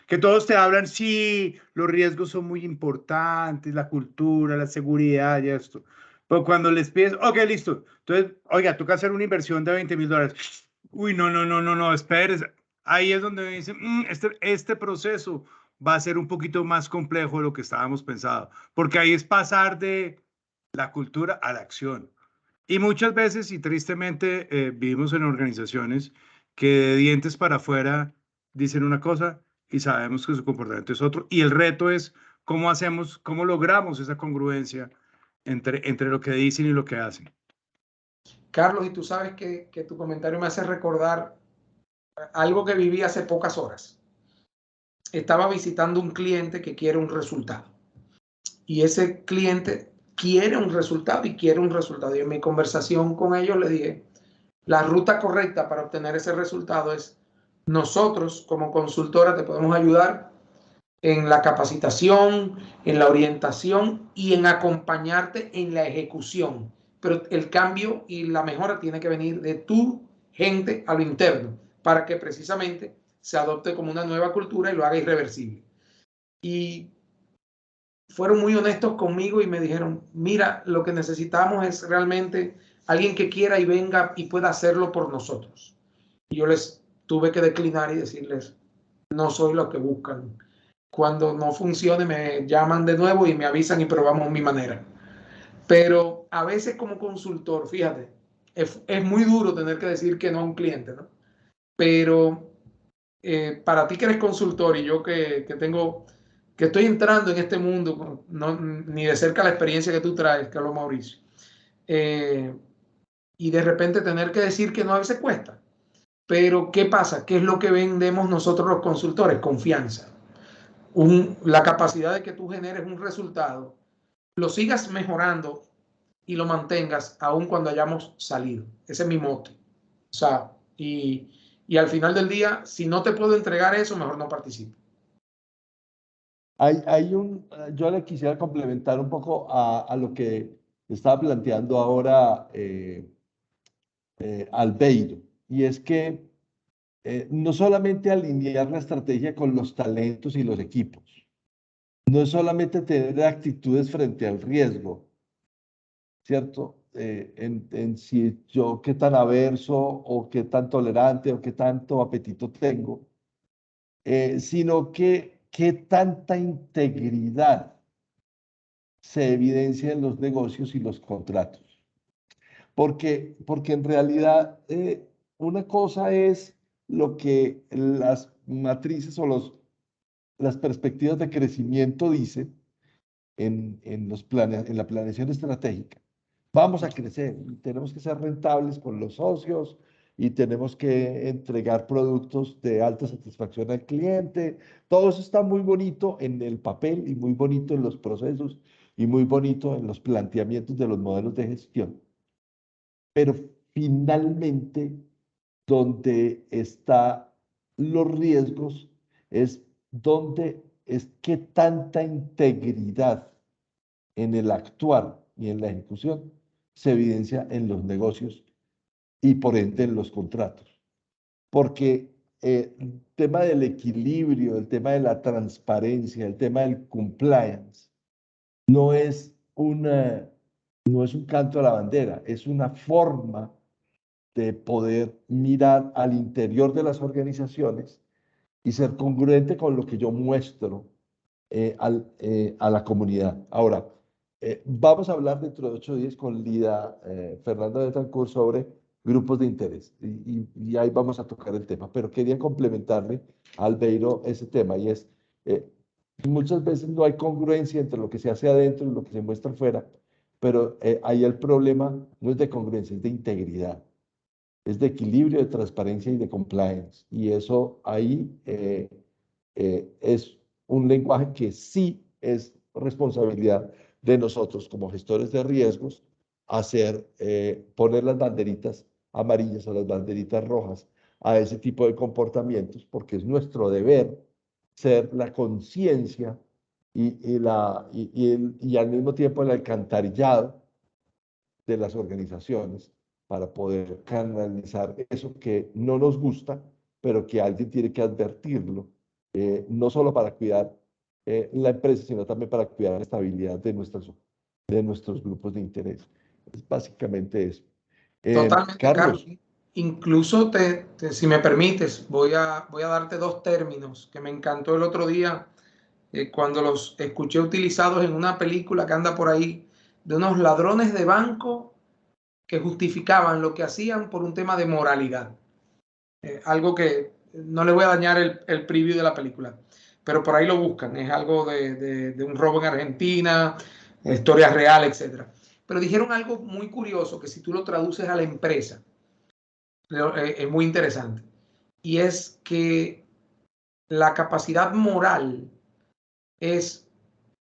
que todos te hablan, sí, los riesgos son muy importantes, la cultura, la seguridad y esto. Pero cuando les pides, ok, listo, entonces, oiga, toca hacer una inversión de $20,000. Uy, no, espérese. Ahí es donde me dicen, este proceso va a ser un poquito más complejo de lo que estábamos pensando, porque ahí es pasar de la cultura a la acción. Y muchas veces, y tristemente, vivimos en organizaciones que de dientes para afuera dicen una cosa y sabemos que su comportamiento es otro. Y el reto es cómo logramos esa congruencia entre lo que dicen y lo que hacen. Carlos, y tú sabes que tu comentario me hace recordar algo que viví hace pocas horas. Estaba visitando un cliente que quiere un resultado. Y ese cliente quiere un resultado y quiere un resultado. Y en mi conversación con ellos le dije, la ruta correcta para obtener ese resultado es nosotros como consultora te podemos ayudar en la capacitación, en la orientación y en acompañarte en la ejecución. Pero el cambio y la mejora tiene que venir de tu gente a lo interno para que precisamente se adopte como una nueva cultura y lo haga irreversible. Y fueron muy honestos conmigo y me dijeron, mira, lo que necesitamos es realmente alguien que quiera y venga y pueda hacerlo por nosotros. Y yo les tuve que declinar y decirles, no soy lo que buscan. Cuando no funcione me llaman de nuevo y me avisan y probamos mi manera. Pero a veces como consultor, fíjate, es muy duro tener que decir que no a un cliente, ¿no? Pero para ti que eres consultor y yo que estoy entrando en este mundo, no, ni de cerca la experiencia que tú traes, Carlos Mauricio, y de repente tener que decir que no a veces cuesta. Pero ¿qué pasa? ¿Qué es lo que vendemos nosotros los consultores? Confianza. La capacidad de que tú generes un resultado, lo sigas mejorando y lo mantengas aun cuando hayamos salido. Ese es mi mote. O sea, y al final del día, si no te puedo entregar eso, mejor no participo. Yo le quisiera complementar un poco a lo que estaba planteando ahora Albeiro, y es que no solamente alinear la estrategia con los talentos y los equipos, no es solamente tener actitudes frente al riesgo, ¿cierto? En si yo qué tan averso o qué tan tolerante o qué tanto apetito tengo, sino que qué tanta integridad se evidencia en los negocios y los contratos. Porque en realidad una cosa es lo que las matrices o las perspectivas de crecimiento dicen en los planes, en la planeación estratégica. Vamos a crecer y tenemos que ser rentables con los socios y tenemos que entregar productos de alta satisfacción al cliente. Todo eso está muy bonito en el papel y muy bonito en los procesos y muy bonito en los planteamientos de los modelos de gestión. Pero finalmente, donde están los riesgos es donde es que tanta integridad en el actuar y en la ejecución se evidencia en los negocios y por ende en los contratos. Porque el tema del equilibrio, el tema de la transparencia, el tema del compliance, no es no es un canto a la bandera, es una forma de poder mirar al interior de las organizaciones y ser congruente con lo que yo muestro a la comunidad. Ahora, vamos a hablar dentro de 8 días con Lida Fernanda de Betancur sobre grupos de interés y ahí vamos a tocar el tema, pero quería complementarle a Albeiro ese tema y es, muchas veces no hay congruencia entre lo que se hace adentro y lo que se muestra afuera, pero ahí el problema no es de congruencia, es de integridad, es de equilibrio, de transparencia y de compliance. Y eso ahí es un lenguaje que sí es responsabilidad de nosotros como gestores de riesgos hacer, poner las banderitas amarillas o las banderitas rojas a ese tipo de comportamientos, porque es nuestro deber ser la conciencia y al mismo tiempo el alcantarillado de las organizaciones para poder canalizar eso que no nos gusta, pero que alguien tiene que advertirlo, no solo para cuidar la empresa, sino también para cuidar la estabilidad de nuestros grupos de interés. Es básicamente eso. Totalmente, Carlos. Incluso, si me permites, voy a darte 2 términos que me encantó el otro día cuando los escuché utilizados en una película que anda por ahí de unos ladrones de banco que justificaban lo que hacían por un tema de moralidad. Algo que no le voy a dañar el preview de la película, pero por ahí lo buscan. Es algo de un robo en Argentina, historia real, etc. pero dijeron algo muy curioso que si tú lo traduces a la empresa, es muy interesante. Y es que la capacidad moral es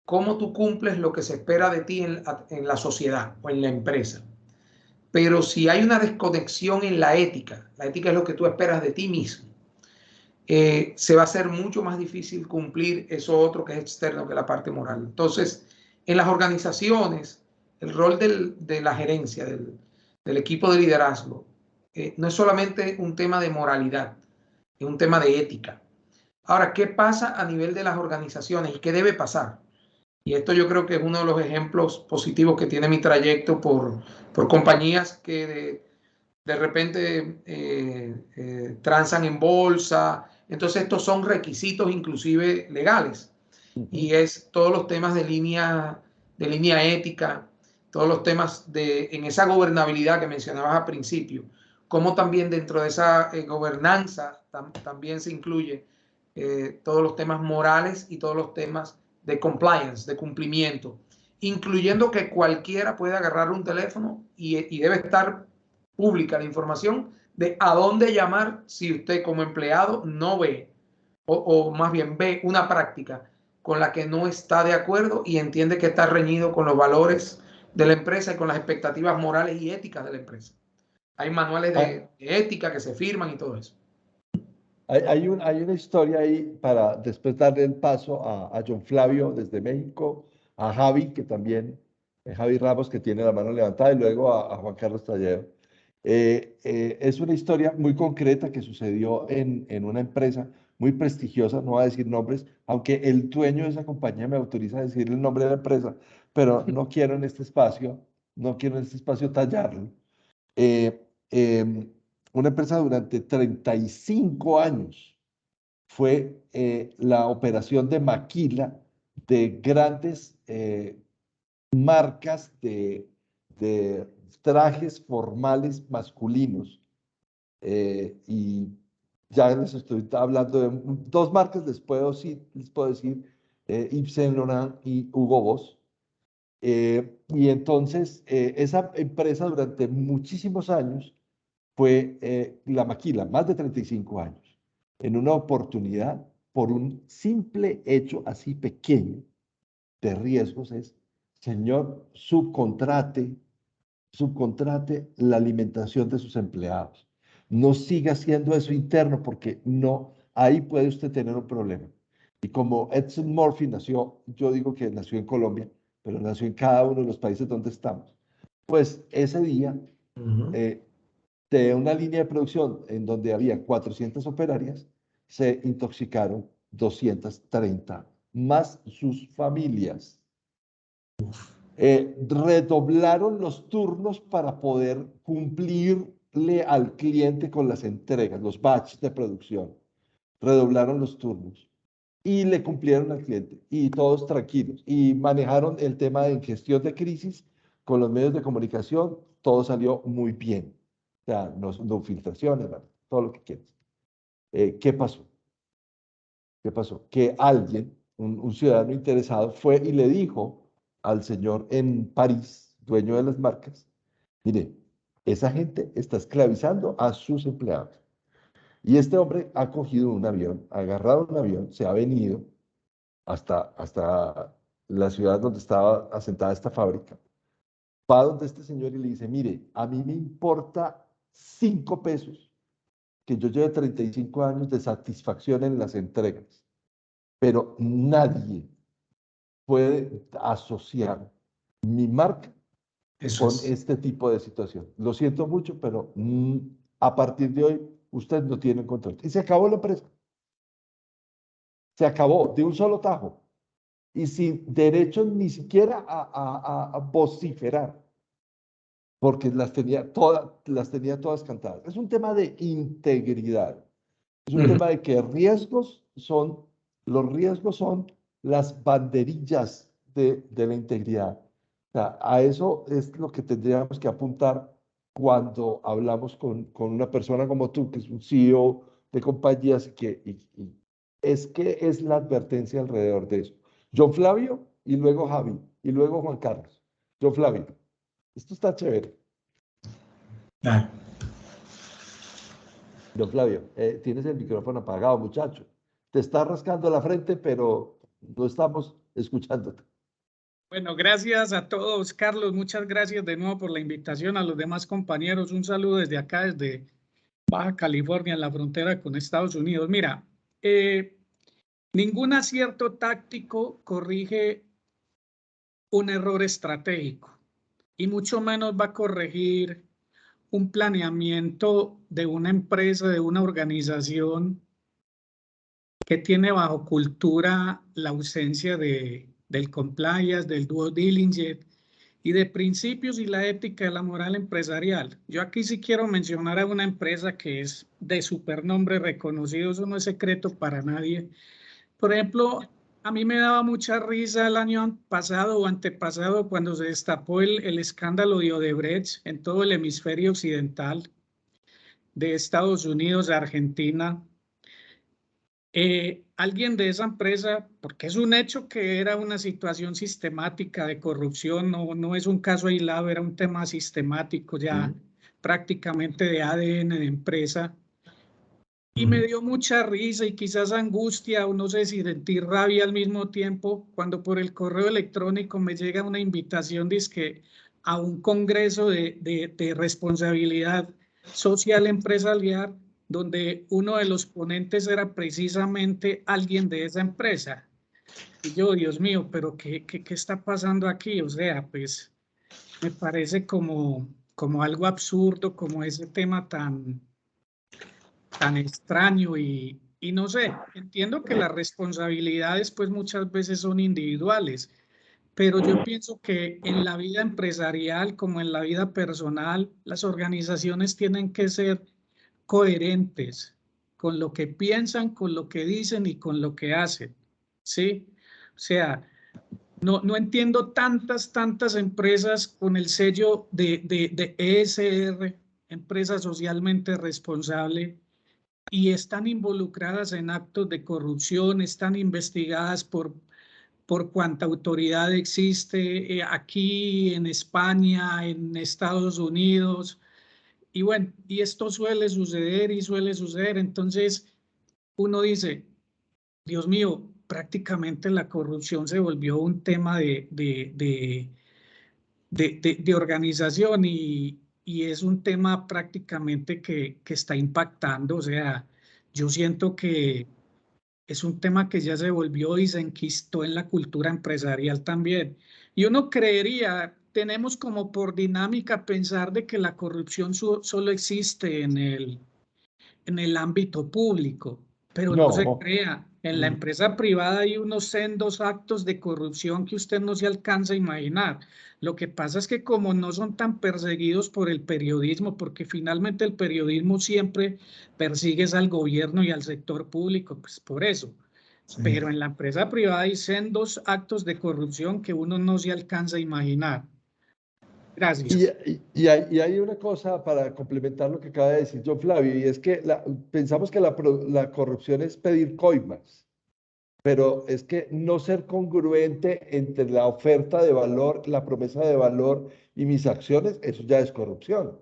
cómo tú cumples lo que se espera de ti en la sociedad o en la empresa. Pero si hay una desconexión en la ética es lo que tú esperas de ti mismo, se va a hacer mucho más difícil cumplir eso otro que es externo, que la parte moral. Entonces, en las organizaciones, el rol de la gerencia, del equipo de liderazgo, no es solamente un tema de moralidad, es un tema de ética. Ahora, ¿qué pasa a nivel de las organizaciones y qué debe pasar? Y esto yo creo que es uno de los ejemplos positivos que tiene mi trayecto por compañías que de repente transan en bolsa. Entonces estos son requisitos inclusive legales. Y es todos los temas de línea ética, todos los temas en esa gobernabilidad que mencionabas al principio, como también dentro de esa gobernanza también se incluye todos los temas morales y todos los temas de compliance, de cumplimiento, incluyendo que cualquiera puede agarrar un teléfono y debe estar pública la información de a dónde llamar si usted como empleado no ve, o más bien ve una práctica con la que no está de acuerdo y entiende que está reñido con los valores de la empresa y con las expectativas morales y éticas de la empresa. Hay manuales de ética que se firman y todo eso. Hay una historia ahí para después darle el paso a John Flavio desde México, a Javi, que también, Javi Ramos, que tiene la mano levantada, y luego a Juan Carlos Talledo. Es una historia muy concreta que sucedió en una empresa muy prestigiosa, no voy a decir nombres, aunque el dueño de esa compañía me autoriza a decir el nombre de la empresa, pero no quiero en este espacio, tallarlo. Una empresa durante 35 años fue la operación de maquila de grandes marcas de trajes formales masculinos. Y ya les estoy hablando de dos marcas, les puedo decir Yves Saint Laurent y Hugo Boss. Y entonces esa empresa durante muchísimos años fue la maquila, más de 35 años, en una oportunidad por un simple hecho así pequeño de riesgos es, señor, subcontrate la alimentación de sus empleados. No siga haciendo eso interno porque no, ahí puede usted tener un problema. Y como Edson Murphy nació, yo digo que nació en Colombia, pero nació en cada uno de los países donde estamos, pues ese día de una línea de producción en donde había 400 operarias, se intoxicaron 230, más sus familias. Redoblaron los turnos para poder cumplirle al cliente con las entregas, los batches de producción. Redoblaron los turnos y le cumplieron al cliente y todos tranquilos. Y manejaron el tema de gestión de crisis con los medios de comunicación, todo salió muy bien. O sea, no filtraciones, todo lo que quieras. ¿Qué pasó? ¿Qué pasó? Que alguien, un ciudadano interesado, fue y le dijo al señor en París, dueño de las marcas, mire, esa gente está esclavizando a sus empleados. Y este hombre ha cogido un avión, ha agarrado un avión, se ha venido hasta la ciudad donde estaba asentada esta fábrica, va donde este señor y le dice, mire, a mí me importa 5 pesos que yo lleve 35 años de satisfacción en las entregas, pero nadie puede asociar mi marca con este tipo de situación. Lo siento mucho, pero a partir de hoy usted no tiene control. Y se acabó la empresa. Se acabó de un solo tajo y sin derecho ni siquiera a vociferar, porque las tenía todas cantadas. Es un tema de integridad. Es un tema de que los riesgos son las banderillas de la integridad. O sea, a eso es lo que tendríamos que apuntar cuando hablamos con una persona como tú, que es un CEO de compañías, y es que es la advertencia alrededor de eso. John Flavio y luego Javi y luego Juan Carlos. John Flavio. Esto está chévere. Claro. Don Flavio, tienes el micrófono apagado, muchacho. Te está rascando la frente, pero no estamos escuchándote. Bueno, gracias a todos, Carlos. Muchas gracias de nuevo por la invitación. A los demás compañeros, un saludo desde acá, desde Baja California, en la frontera con Estados Unidos. Mira, ningún acierto táctico corrige un error estratégico y mucho menos va a corregir un planeamiento de una empresa, de una organización que tiene bajo cultura la ausencia del compliance, del due diligence y de principios y la ética y la moral empresarial. Yo aquí sí quiero mencionar a una empresa que es de supernombre reconocido, eso no es secreto para nadie. Por ejemplo, a mí me daba mucha risa el año pasado o antepasado cuando se destapó el escándalo de Odebrecht en todo el hemisferio occidental de Estados Unidos, de Argentina. Alguien de esa empresa, porque es un hecho que era una situación sistemática de corrupción, no es un caso aislado, era un tema sistemático ya prácticamente de ADN de empresa. Y me dio mucha risa y quizás angustia, o no sé si sentir rabia al mismo tiempo, cuando por el correo electrónico me llega una invitación dizque a un congreso de responsabilidad social empresarial, donde uno de los ponentes era precisamente alguien de esa empresa. Y yo, Dios mío, pero ¿qué está pasando aquí? O sea, pues me parece como algo absurdo, como ese tema tan extraño y no sé, entiendo que las responsabilidades pues muchas veces son individuales, pero yo pienso que en la vida empresarial como en la vida personal, las organizaciones tienen que ser coherentes con lo que piensan, con lo que dicen y con lo que hacen, ¿sí? O sea, no entiendo tantas empresas con el sello de ESR, empresa socialmente responsable, y están involucradas en actos de corrupción, están investigadas por cuanta autoridad existe aquí en España, en Estados Unidos. Y bueno, y esto suele suceder y suele suceder. Entonces uno dice, Dios mío, prácticamente la corrupción se volvió un tema de organización y es un tema prácticamente que está impactando. O sea, yo siento que es un tema que ya se volvió y se enquistó en la cultura empresarial también. Y uno creería, tenemos como por dinámica pensar de que la corrupción solo existe en el ámbito público, pero no se crea. En la empresa privada hay unos sendos actos de corrupción que usted no se alcanza a imaginar. Lo que pasa es que como no son tan perseguidos por el periodismo, porque finalmente el periodismo siempre persigue al gobierno y al sector público, pues por eso. Sí. Pero en la empresa privada hay sendos actos de corrupción que uno no se alcanza a imaginar. Gracias. Y hay una cosa para complementar lo que acaba de decir John Flavio, y es que pensamos que la corrupción es pedir coimas, pero es que no ser congruente entre la oferta de valor, la promesa de valor y mis acciones, eso ya es corrupción,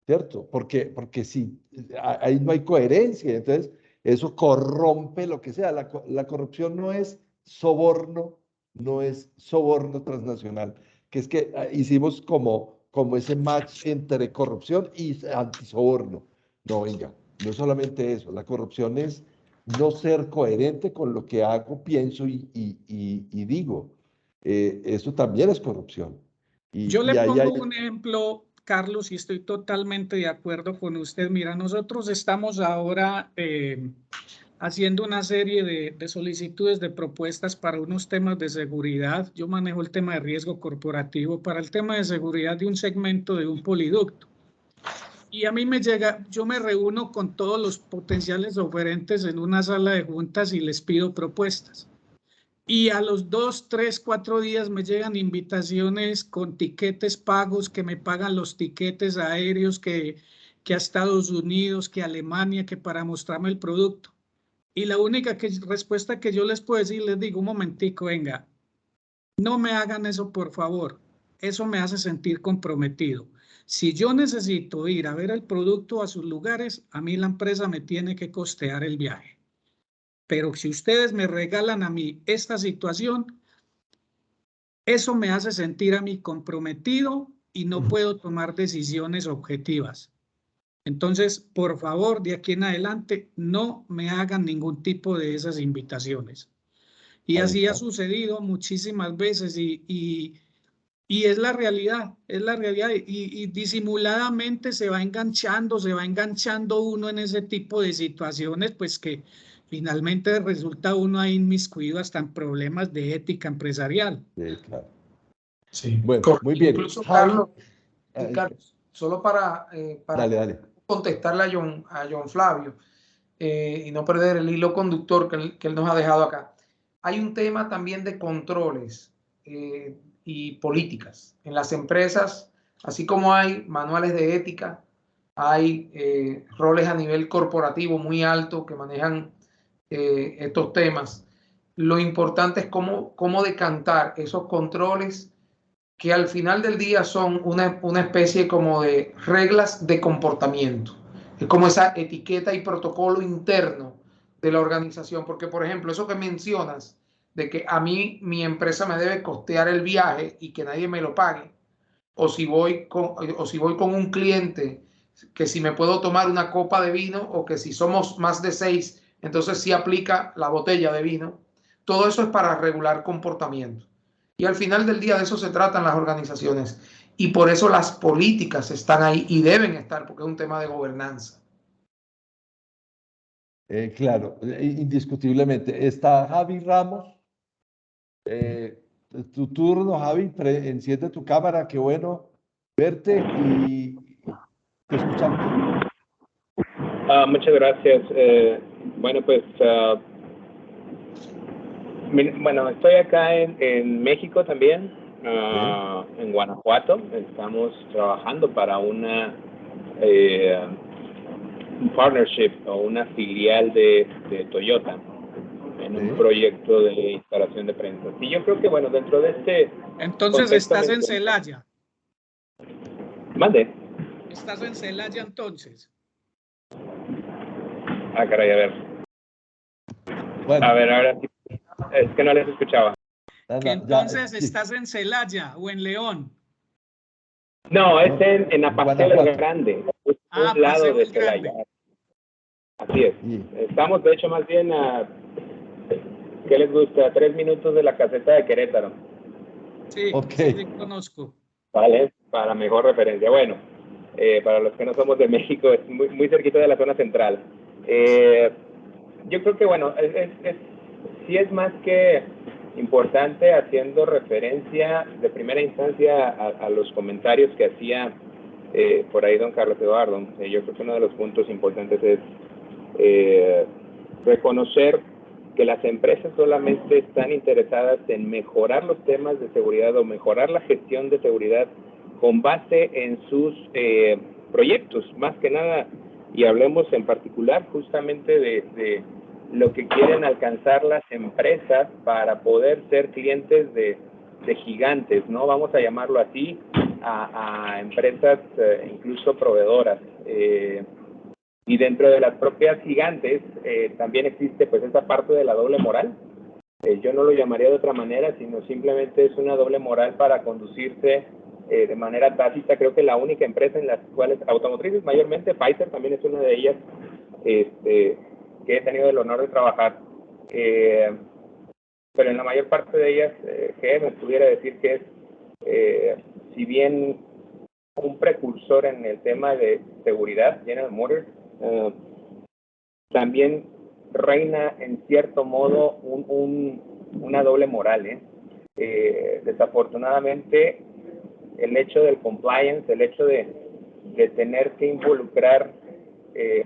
¿cierto? Porque si ahí no hay coherencia, entonces eso corrompe lo que sea. La corrupción no es soborno transnacional, que es que hicimos como ese match entre corrupción y antisoborno. No, venga, no es solamente eso. La corrupción es no ser coherente con lo que hago, pienso y digo. Eso también es corrupción. Yo le pongo un ejemplo, Carlos, y estoy totalmente de acuerdo con usted. Mira, nosotros estamos ahora haciendo una serie de solicitudes de propuestas para unos temas de seguridad. Yo manejo el tema de riesgo corporativo para el tema de seguridad de un segmento de un poliducto. Y a mí me llega, yo me reúno con todos los potenciales oferentes en una sala de juntas y les pido propuestas. Y a los 2, 3, 4 días me llegan invitaciones con tiquetes pagos que me pagan los tiquetes aéreos que a Estados Unidos, que a Alemania, que para mostrarme el producto. Y la única respuesta que yo les puedo decir, les digo, un momentico, venga, no me hagan eso, por favor. eso me hace sentir comprometido. Si yo necesito ir a ver el producto a sus lugares, a mí la empresa me tiene que costear el viaje. Pero si ustedes me regalan a mí esta situación, eso me hace sentir a mí comprometido y no puedo tomar decisiones objetivas. Entonces, por favor, de aquí en adelante, no me hagan ningún tipo de esas invitaciones. Y así ha sucedido muchísimas veces y es la realidad, y disimuladamente se va enganchando uno en ese tipo de situaciones, pues que finalmente resulta uno ahí inmiscuido hasta en problemas de ética empresarial. Sí, claro. Sí, Bueno, muy bien. Incluso, Javi, Carlos, solo para dale. contestarle a John Flavio y no perder el hilo conductor que él nos ha dejado acá. Hay un tema también de controles y políticas. En las empresas, así como hay manuales de ética, hay roles a nivel corporativo muy alto que manejan estos temas. Lo importante es cómo decantar esos controles que al final del día son una especie como de reglas de comportamiento. Es como esa etiqueta y protocolo interno de la organización. Porque, por ejemplo, eso que mencionas, de que a mí mi empresa me debe costear el viaje y que nadie me lo pague, o si voy con un cliente, que si me puedo tomar una copa de vino, o que si somos más de 6, entonces sí aplica la botella de vino. Todo eso es para regular comportamiento. Y al final del día de eso se tratan las organizaciones. Y por eso las políticas están ahí y deben estar, porque es un tema de gobernanza. Claro, indiscutiblemente. Está Javi Ramos. Tu turno, Javi. Enciende tu cámara. Qué bueno verte y te escuchamos. Muchas gracias. Bueno, pues, bueno, estoy acá en México también, en Guanajuato. Estamos trabajando para un partnership o una filial de Toyota en un proyecto de instalación de prensa. Y yo creo que, bueno, dentro de este... Entonces estás en Celaya. Mande. ¿Estás en Celaya entonces? Ah, caray, a ver. Bueno. A ver, ahora sí. Es que no les escuchaba. Que entonces estás en Celaya o en León. No, es en Apastel el Grande, un lado de Celaya. Así es. Estamos, de hecho, más bien a, ¿qué les gusta? 3 minutos de la caseta de Querétaro. Sí, sí conozco. Vale, para mejor referencia. Bueno, para los que no somos de México, es muy cerquita de la zona central. Yo creo que, bueno, sí es más que importante, haciendo referencia de primera instancia a los comentarios que hacía por ahí don Carlos Eduardo. Yo creo que uno de los puntos importantes es reconocer que las empresas solamente están interesadas en mejorar los temas de seguridad o mejorar la gestión de seguridad con base en sus proyectos, más que nada, y hablemos en particular justamente de lo que quieren alcanzar las empresas para poder ser clientes de gigantes, ¿no? Vamos a llamarlo así, a empresas incluso proveedoras. Y dentro de las propias gigantes también existe pues esa parte de la doble moral. Yo no lo llamaría de otra manera, sino simplemente es una doble moral para conducirse de manera tácita. Creo que la única empresa en las cuales, automotrices mayormente, Pfizer también es una de ellas, que he tenido el honor de trabajar, pero en la mayor parte de ellas, GM pudiera decir que es, si bien un precursor en el tema de seguridad, General Motors, también reina en cierto modo una doble moral. Desafortunadamente, el hecho del compliance, el hecho de tener que involucrar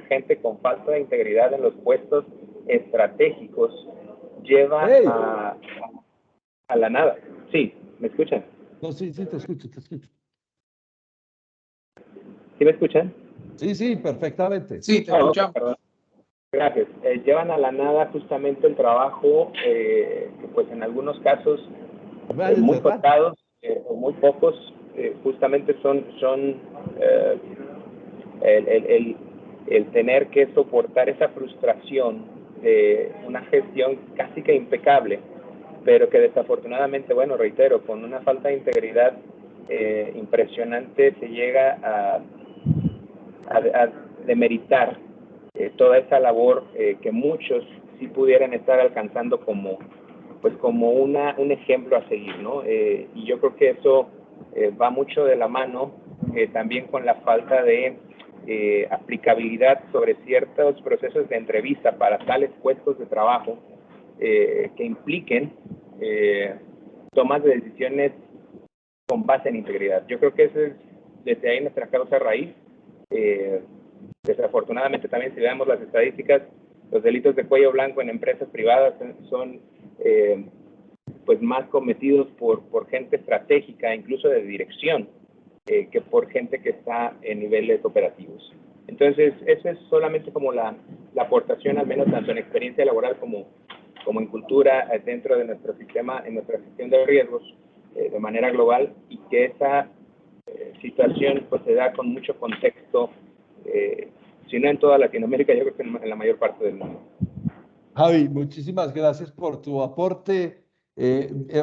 gente con falta de integridad en los puestos estratégicos lleva a la nada. Sí, ¿me escuchan? No, sí, te escucho. ¿Sí me escuchan? Sí, perfectamente. Sí, te escuchamos. Perdón. Gracias. Llevan a la nada justamente el trabajo, que pues en algunos casos muy costados, muy pocos justamente son el tener que soportar esa frustración de una gestión casi que impecable, pero que desafortunadamente, bueno, reitero, con una falta de integridad impresionante se llega a demeritar toda esa labor que muchos sí pudieran estar alcanzando como un ejemplo a seguir, ¿no? Y yo creo que eso va mucho de la mano también con la falta de aplicabilidad sobre ciertos procesos de entrevista para tales puestos de trabajo que impliquen tomas de decisiones con base en integridad. Yo creo que esa es desde ahí nuestra causa raíz. Desafortunadamente también si vemos las estadísticas, los delitos de cuello blanco en empresas privadas son pues más cometidos por gente estratégica, incluso de dirección, que por gente que está en niveles operativos. Entonces, eso es solamente como la aportación, al menos tanto en experiencia laboral como en cultura dentro de nuestro sistema, en nuestra gestión de riesgos de manera global, y que esa situación pues se da con mucho contexto, si no en toda Latinoamérica, yo creo que en la mayor parte del mundo. Javi, muchísimas gracias por tu aporte.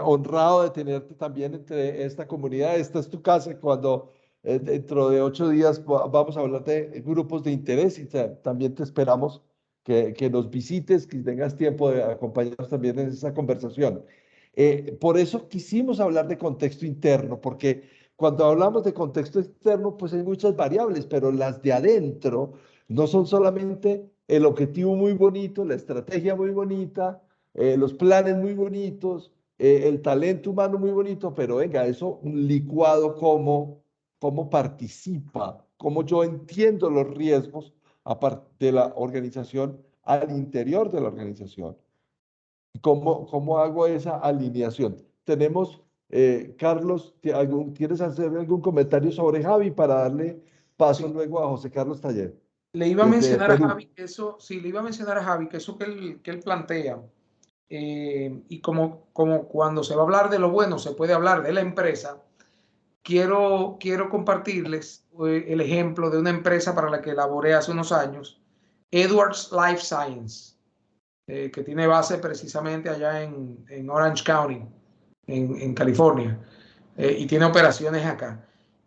Honrado de tenerte también entre esta comunidad. Esta es tu casa. Cuando dentro de 8 días vamos a hablar de grupos de interés y también te esperamos que nos visites, que tengas tiempo de acompañarnos también en esa conversación. Por eso quisimos hablar de contexto interno, porque cuando hablamos de contexto externo, pues hay muchas variables, pero las de adentro no son solamente el objetivo muy bonito, la estrategia muy bonita, los planes muy bonitos, el talento humano muy bonito, pero venga, eso un licuado cómo participa, cómo yo entiendo los riesgos de la organización al interior de la organización. ¿Cómo hago esa alineación? Tenemos, Carlos, ¿quieres hacer algún comentario sobre Javi para darle paso luego a José Carlos Taller? Le iba a Desde mencionar a Perú. Javi que eso, sí, le iba a mencionar a Javi que eso que él plantea, y como cuando se va a hablar de lo bueno, se puede hablar de la empresa, quiero compartirles el ejemplo de una empresa para la que laboré hace unos años, Edwards Life Science, que tiene base precisamente allá en Orange County, en California, y tiene operaciones acá.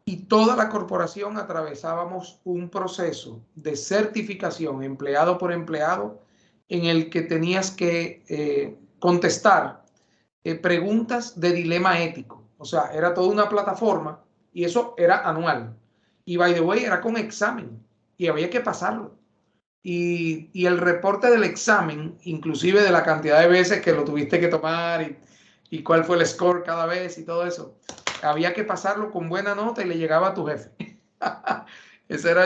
Y toda la corporación atravesábamos un proceso de certificación empleado por empleado en el que tenías que contestar preguntas de dilema ético. O sea, era toda una plataforma y eso era anual. Y by the way, era con examen y había que pasarlo. Y el reporte del examen, inclusive de la cantidad de veces que lo tuviste que tomar y cuál fue el score cada vez y todo eso, había que pasarlo con buena nota y le llegaba a tu jefe. Ese era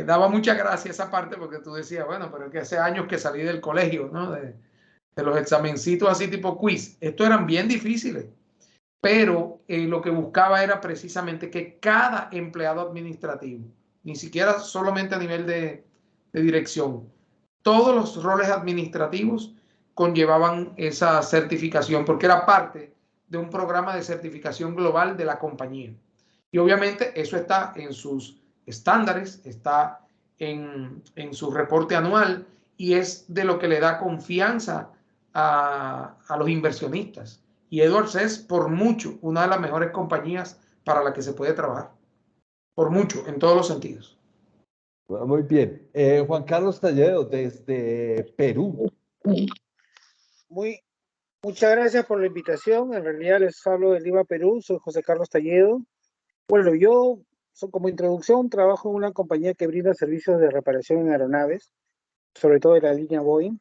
daba mucha gracia esa parte porque tú decías, bueno, pero es que hace años que salí del colegio, ¿no? De los examencitos así tipo quiz. Estos eran bien difíciles, pero lo que buscaba era precisamente que cada empleado administrativo, ni siquiera solamente a nivel de dirección, todos los roles administrativos conllevaban esa certificación porque era parte de un programa de certificación global de la compañía. Y obviamente eso está en sus estándares, está en su reporte anual y es de lo que le da confianza a los inversionistas. Y Edwards es por mucho una de las mejores compañías para la que se puede trabajar. Por mucho, en todos los sentidos. Bueno, muy bien. Juan Carlos Talledo, desde Perú. Muchas gracias por la invitación. En realidad les hablo de Lima, Perú. Soy José Carlos Talledo. Bueno, yo, como introducción, trabajo en una compañía que brinda servicios de reparación en aeronaves, sobre todo de la línea Boeing.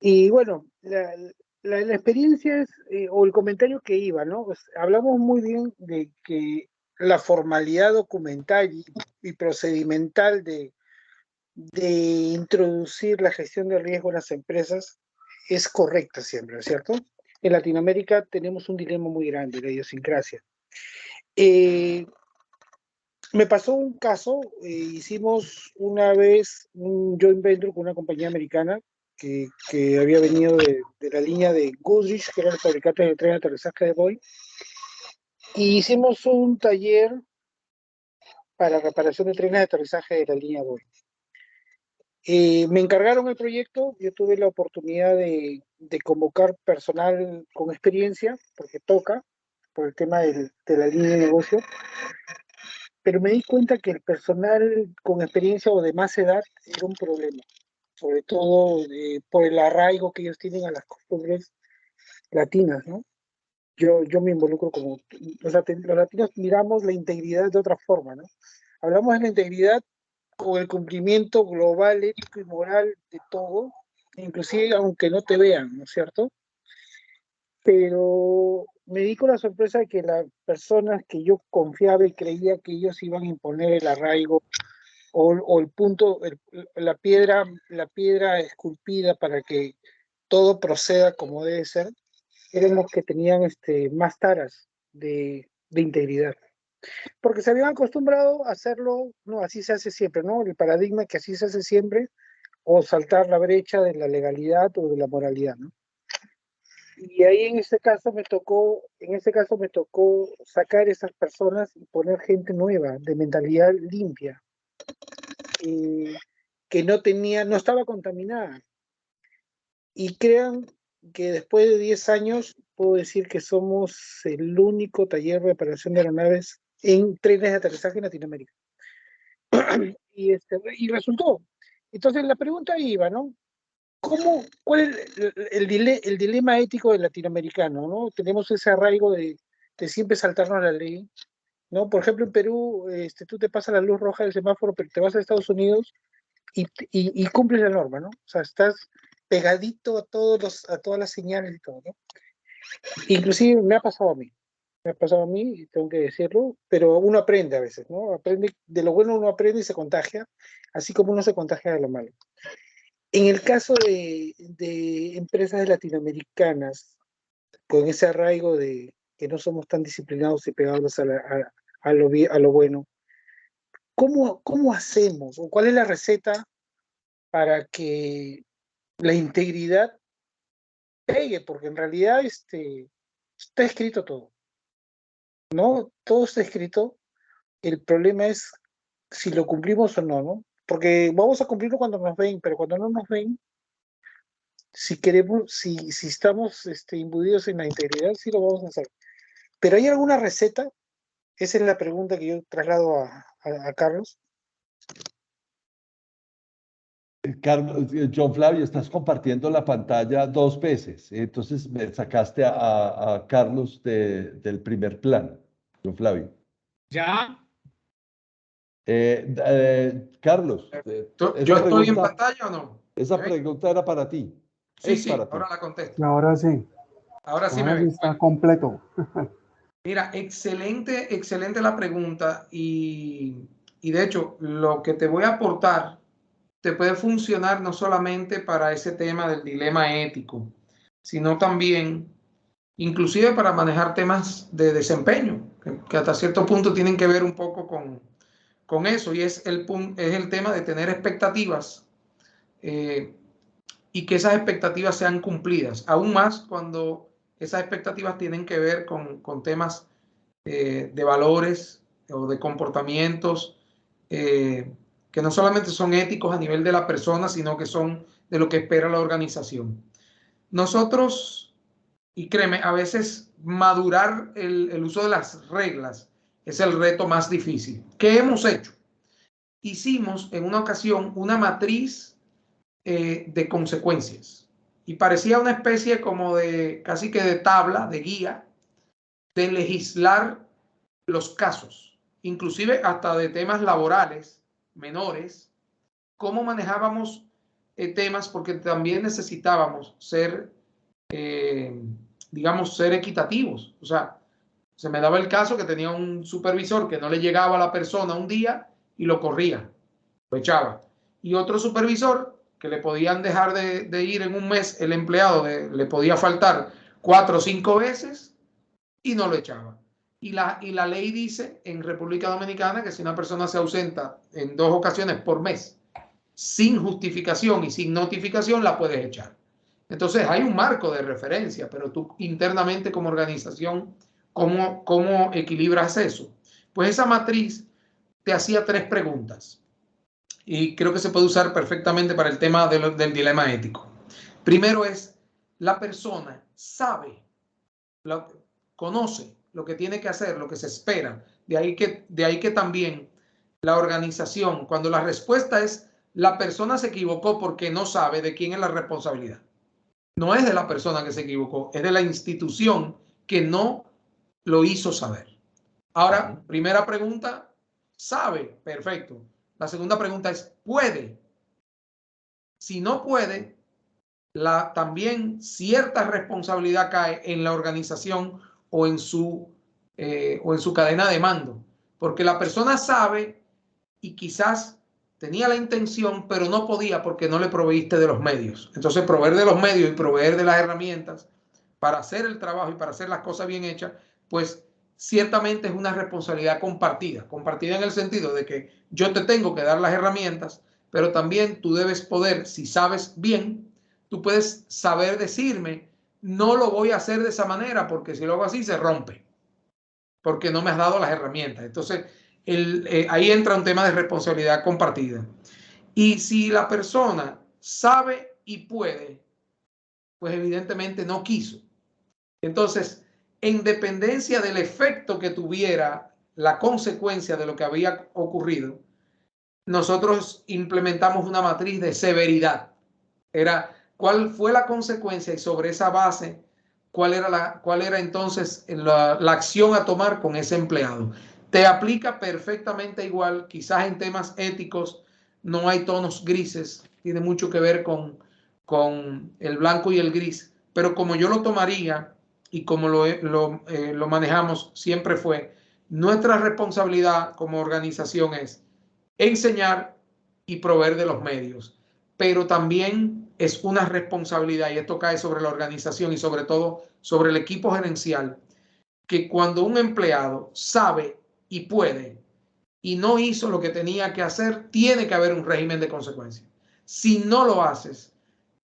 Y bueno, la experiencia es, o el comentario que iba, ¿no? Pues, hablamos muy bien de que la formalidad documental y procedimental de introducir la gestión de riesgo en las empresas es correcta siempre, ¿no es cierto? En Latinoamérica tenemos un dilema muy grande, la idiosincrasia. Me pasó un caso, hicimos una vez un joint venture con una compañía americana que había venido de la línea de Goodrich, que era el fabricante de tren de aterrizaje de Boeing, y hicimos un taller para reparación de trenes de aterrizaje de la línea Boeing. Me encargaron el proyecto, yo tuve la oportunidad de convocar personal con experiencia, porque toca, por el tema de la línea de negocio, pero me di cuenta que el personal con experiencia o de más edad era un problema, sobre todo por el arraigo que ellos tienen a las costumbres latinas, ¿no? Yo me involucro como... los latinos miramos la integridad de otra forma, ¿no? Hablamos de la integridad con el cumplimiento global, ético y moral de todo, inclusive aunque no te vean, ¿no es cierto? Pero me di con la sorpresa de que las personas que yo confiaba y creía que ellos iban a imponer el arraigo o el punto, la piedra esculpida para que todo proceda como debe ser, eran los que tenían más taras de integridad. Porque se habían acostumbrado a hacerlo, no, así se hace siempre, ¿no? El paradigma que así se hace siempre, o saltar la brecha de la legalidad o de la moralidad, ¿no? Y ahí en este caso me tocó sacar esas personas y poner gente nueva, de mentalidad limpia, que no estaba contaminada. Y crean que después de 10 años puedo decir que somos el único taller de reparación de aeronaves en trenes de aterrizaje en Latinoamérica. Y resultó. Entonces la pregunta iba, ¿no? ¿Cuál es el dilema ético del latinoamericano, ¿no? Tenemos ese arraigo de siempre saltarnos la ley, ¿no? Por ejemplo, en Perú, tú te pasas la luz roja del semáforo, pero te vas a Estados Unidos y cumples la norma, ¿no? O sea, estás pegadito a todas las señales y todo, ¿no? Inclusive me ha pasado a mí, y tengo que decirlo, pero uno aprende a veces, ¿no? Aprende, de lo bueno uno aprende y se contagia, así como uno se contagia de lo malo. En el caso de empresas latinoamericanas, con ese arraigo de que no somos tan disciplinados y pegados a lo bueno, ¿cómo hacemos? ¿O cuál es la receta para que la integridad pegue? Porque en realidad está escrito todo, ¿no? Todo está escrito. El problema es si lo cumplimos o no, ¿no? Porque vamos a cumplirlo cuando nos ven, pero cuando no nos ven, si queremos, si estamos imbuidos en la integridad, sí lo vamos a hacer. Pero ¿hay alguna receta? Esa es la pregunta que yo traslado a Carlos. Carlos, John Flavio, estás compartiendo la pantalla 2 veces. Entonces me sacaste a Carlos del primer plano, John Flavio. Ya. Carlos, ¿Yo estoy en pantalla o no? Esa pregunta era para ti. Sí, para ti. ahora la contesto. Ahora sí. Ahora sí me ven. Está completo. Mira, excelente la pregunta y de hecho lo que te voy a aportar te puede funcionar no solamente para ese tema del dilema ético, sino también inclusive para manejar temas de desempeño, que hasta cierto punto tienen que ver un poco con eso, y es el tema de tener expectativas y que esas expectativas sean cumplidas, aún más cuando esas expectativas tienen que ver con temas de valores o de comportamientos que no solamente son éticos a nivel de la persona, sino que son de lo que espera la organización. Nosotros, y créeme, a veces madurar el uso de las reglas es el reto más difícil. ¿Qué hemos hecho? Hicimos en una ocasión una matriz de consecuencias y parecía una especie como de casi que de tabla, de guía, de legislar los casos, inclusive hasta de temas laborales menores, cómo manejábamos temas, porque también necesitábamos ser, digamos, ser equitativos. O sea, se me daba el caso que tenía un supervisor que no le llegaba a la persona un día y lo corría, lo echaba. Y otro supervisor que le podían dejar de ir en un mes, el empleado le podía faltar 4 o 5 veces y no lo echaba. Y la ley dice en República Dominicana que si una persona se ausenta en 2 ocasiones por mes sin justificación y sin notificación, la puedes echar. Entonces hay un marco de referencia, pero tú internamente como organización, ¿cómo equilibras eso? Pues esa matriz te hacía 3 preguntas y creo que se puede usar perfectamente para el tema del dilema ético. Primero es, la persona sabe, conoce lo que tiene que hacer, lo que se espera. De ahí que también la organización, cuando la respuesta es la persona se equivocó porque no sabe, de quién es la responsabilidad. No es de la persona que se equivocó, es de la institución que no lo hizo saber. Ahora, primera pregunta, ¿sabe? Perfecto. La segunda pregunta es, ¿puede? Si no puede, también cierta responsabilidad cae en la organización o en su cadena de mando. Porque la persona sabe y quizás tenía la intención, pero no podía porque no le proveíste de los medios. Entonces, proveer de los medios y proveer de las herramientas para hacer el trabajo y para hacer las cosas bien hechas, pues ciertamente es una responsabilidad compartida. Compartida en el sentido de que yo te tengo que dar las herramientas, pero también tú debes poder, si sabes bien, tú puedes saber decirme, no lo voy a hacer de esa manera porque si lo hago así se rompe, porque no me has dado las herramientas. Entonces, ahí entra un tema de responsabilidad compartida. Y si la persona sabe y puede, pues evidentemente no quiso. Entonces, en dependencia del efecto que tuviera la consecuencia de lo que había ocurrido, nosotros implementamos una matriz de severidad. Era cuál fue la consecuencia y sobre esa base, cuál era entonces la acción a tomar con ese empleado. Te aplica perfectamente igual, quizás en temas éticos no hay tonos grises, tiene mucho que ver con el blanco y el gris, pero como yo lo tomaría y como lo manejamos, siempre fue nuestra responsabilidad como organización es enseñar y proveer de los medios, pero también es una responsabilidad, y esto cae sobre la organización y sobre todo sobre el equipo gerencial, que cuando un empleado sabe y puede y no hizo lo que tenía que hacer, tiene que haber un régimen de consecuencias. Si no lo haces,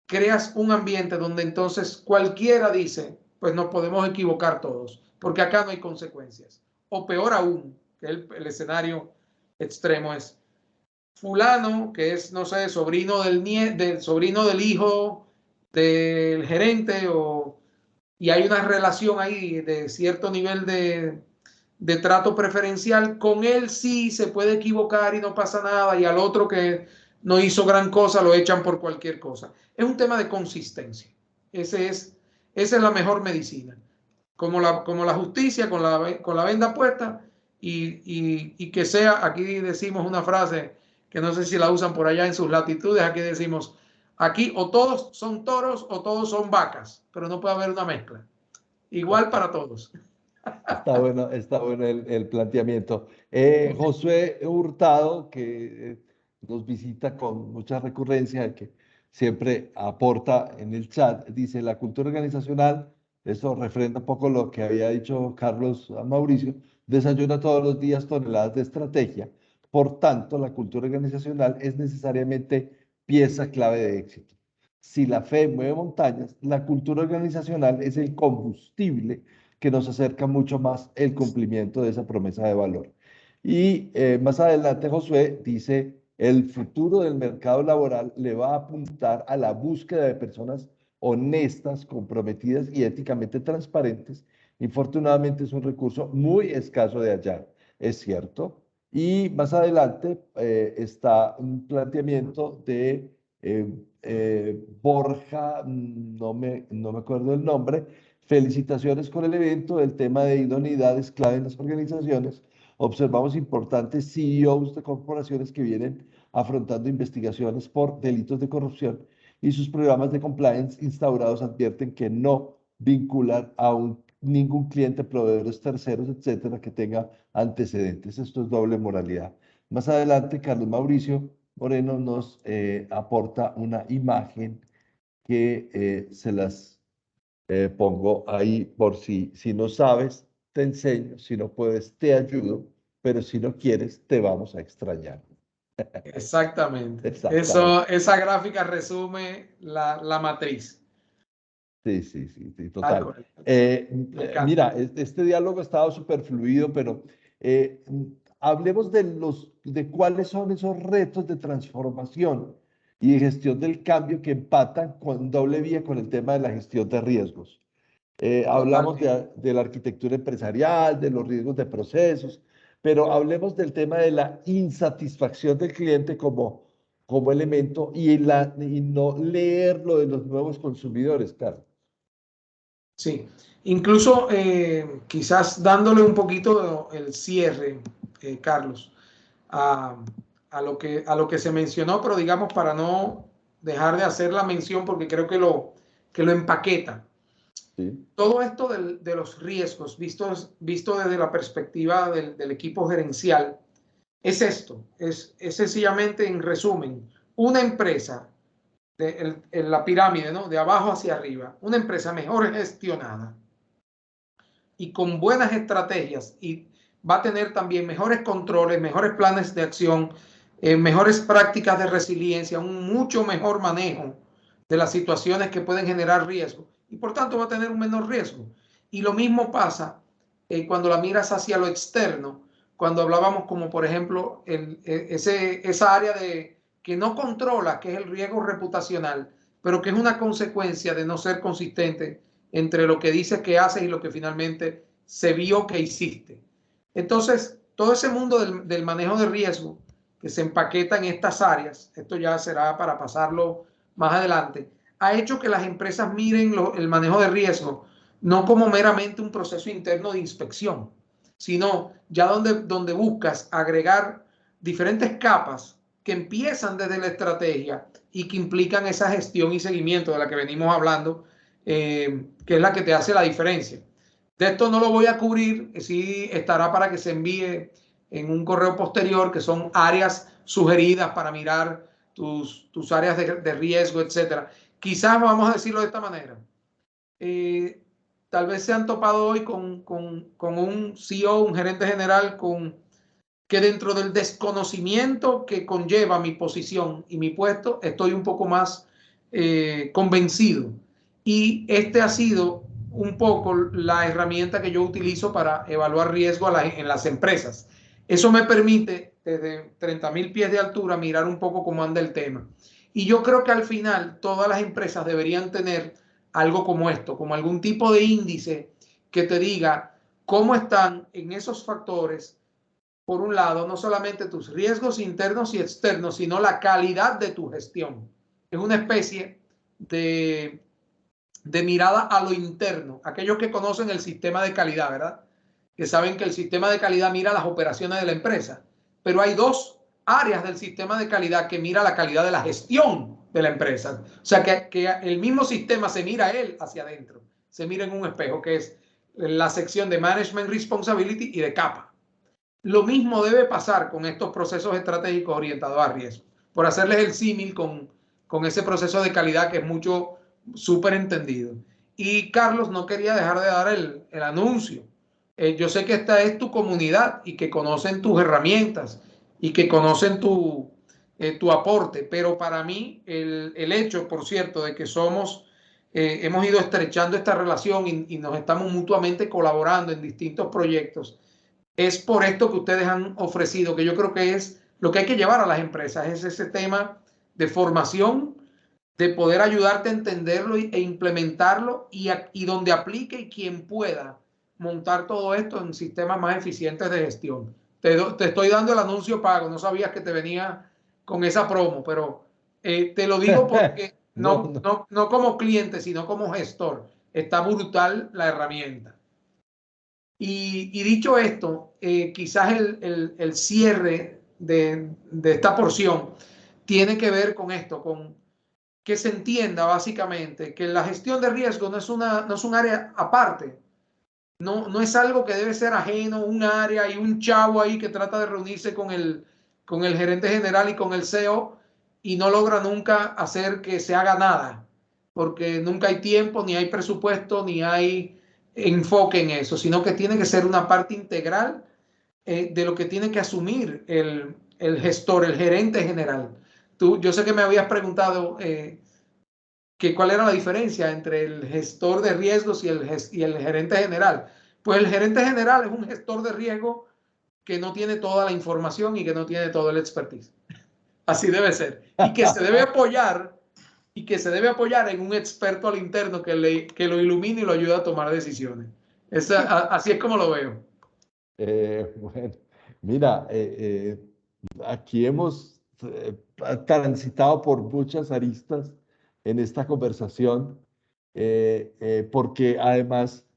creas un ambiente donde entonces cualquiera dice, pues nos podemos equivocar todos, porque acá no hay consecuencias. O peor aún, que el escenario extremo es, fulano, que es, no sé, sobrino del hijo del gerente, y hay una relación ahí de cierto nivel de trato preferencial, con él sí se puede equivocar y no pasa nada, y al otro que no hizo gran cosa lo echan por cualquier cosa. Es un tema de consistencia. Esa es la mejor medicina. Como la justicia, con la venda puesta, y que sea, aquí decimos una frase que no sé si la usan por allá en sus latitudes, aquí decimos, aquí o todos son toros o todos son vacas, pero no puede haber una mezcla. Igual para todos. Está bueno el planteamiento. Josué Hurtado, que nos visita con mucha recurrencia, que siempre aporta en el chat, dice, la cultura organizacional, eso refrenda un poco lo que había dicho Carlos a Mauricio, desayuna todos los días toneladas de estrategia. Por tanto, la cultura organizacional es necesariamente pieza clave de éxito. Si la fe mueve montañas, la cultura organizacional es el combustible que nos acerca mucho más el cumplimiento de esa promesa de valor. Y más adelante Josué dice, el futuro del mercado laboral le va a apuntar a la búsqueda de personas honestas, comprometidas y éticamente transparentes. Infortunadamente es un recurso muy escaso de hallar, es cierto. Y más adelante está un planteamiento de Borja, no me acuerdo el nombre. Felicitaciones con el evento. El tema de idoneidad es clave en las organizaciones. Observamos importantes CEOs de corporaciones que vienen afrontando investigaciones por delitos de corrupción y sus programas de compliance instaurados advierten que no vinculan a ningún cliente, proveedores terceros, etcétera, que tenga antecedentes. Esto es doble moralidad. Más adelante, Carlos Mauricio Moreno nos aporta una imagen que se las pongo ahí por si no sabes, te enseño, si no puedes, te ayudo, pero si no quieres, te vamos a extrañar. Exactamente. Exactamente. Esa gráfica resume la matriz. Sí, sí, sí, sí, Tal total. cual. Me encanta. Mira, este diálogo ha estado súper fluido, pero eh, hablemos de cuáles son esos retos de transformación y de gestión del cambio que empatan con doble vía con el tema de la gestión de riesgos. Hablamos Totalmente. de la arquitectura empresarial, de los riesgos de procesos, pero hablemos del tema de la insatisfacción del cliente como elemento y no leer lo de los nuevos consumidores, claro. Sí, incluso quizás dándole un poquito el cierre, Carlos, a, a lo que se mencionó, pero digamos para no dejar de hacer la mención porque creo que lo empaqueta. Sí. Todo esto de los riesgos, visto desde la perspectiva del equipo gerencial, es esto, es sencillamente, en resumen, una empresa en la pirámide, ¿no? De abajo hacia arriba, una empresa mejor gestionada y con buenas estrategias, y va a tener también mejores controles, mejores planes de acción, mejores prácticas de resiliencia, un mucho mejor manejo de las situaciones que pueden generar riesgo, y por tanto va a tener un menor riesgo. Y lo mismo pasa cuando la miras hacia lo externo, cuando hablábamos como por ejemplo esa área de que no controla, que es el riesgo reputacional, pero que es una consecuencia de no ser consistente entre lo que dices que haces y lo que finalmente se vio que hiciste. Entonces, todo ese mundo del manejo de riesgo que se empaqueta en estas áreas, esto ya será para pasarlo más adelante, ha hecho que las empresas miren el manejo de riesgo no como meramente un proceso interno de inspección, sino ya donde buscas agregar diferentes capas que empiezan desde la estrategia y que implican esa gestión y seguimiento de la que venimos hablando, que es la que te hace la diferencia. De esto no lo voy a cubrir, sí estará para que se envíe en un correo posterior, que son áreas sugeridas para mirar tus áreas de riesgo, etcétera. Quizás vamos a decirlo de esta manera. Tal vez se han topado hoy con un CEO, un gerente general, que dentro del desconocimiento que conlleva mi posición y mi puesto, estoy un poco más convencido. Y este ha sido un poco la herramienta que yo utilizo para evaluar riesgo en las empresas. Eso me permite, desde 30.000 pies de altura, mirar un poco cómo anda el tema. Y yo creo que al final todas las empresas deberían tener algo como esto, como algún tipo de índice que te diga cómo están en esos factores, por un lado, no solamente tus riesgos internos y externos, sino la calidad de tu gestión. Es una especie de mirada a lo interno. Aquellos que conocen el sistema de calidad, ¿verdad? Que saben que el sistema de calidad mira las operaciones de la empresa. Pero hay dos áreas del sistema de calidad que mira la calidad de la gestión de la empresa. O sea, que el mismo sistema se mira él hacia adentro. Se mira en un espejo, que es la sección de Management Responsibility y de capa. Lo mismo debe pasar con estos procesos estratégicos orientados a riesgo, por hacerles el símil con ese proceso de calidad que es mucho súper entendido. Y Carlos, no quería dejar de dar el anuncio. Yo sé que esta es tu comunidad y que conocen tus herramientas y que conocen tu aporte, pero para mí el hecho, por cierto, de que hemos ido estrechando esta relación y nos estamos mutuamente colaborando en distintos proyectos, es por esto que ustedes han ofrecido, que yo creo que es lo que hay que llevar a las empresas, es ese tema de formación, de poder ayudarte a entenderlo e implementarlo y donde aplique y quien pueda montar todo esto en sistemas más eficientes de gestión. Te estoy dando el anuncio pago, no sabías que te venía con esa promo, pero te lo digo porque no como cliente, sino como gestor. Está brutal la herramienta. Y dicho esto, quizás el cierre de esta porción tiene que ver con esto, con que se entienda básicamente que la gestión de riesgo no es un área aparte, no es algo que debe ser ajeno, un área y un chavo ahí que trata de reunirse con el gerente general y con el CEO y no logra nunca hacer que se haga nada, porque nunca hay tiempo, ni hay presupuesto, ni hay enfoque en eso, sino que tiene que ser una parte integral de lo que tiene que asumir el gestor, el gerente general. Yo sé que me habías preguntado que cuál era la diferencia entre el gestor de riesgos y el gerente general. Pues el gerente general es un gestor de riesgo que no tiene toda la información y que no tiene todo el expertise. Así debe ser. Y que se debe apoyar en un experto al interno que lo ilumine y lo ayude a tomar decisiones. Así es como lo veo. Bueno, mira, aquí hemos transitado por muchas aristas en esta conversación, porque además,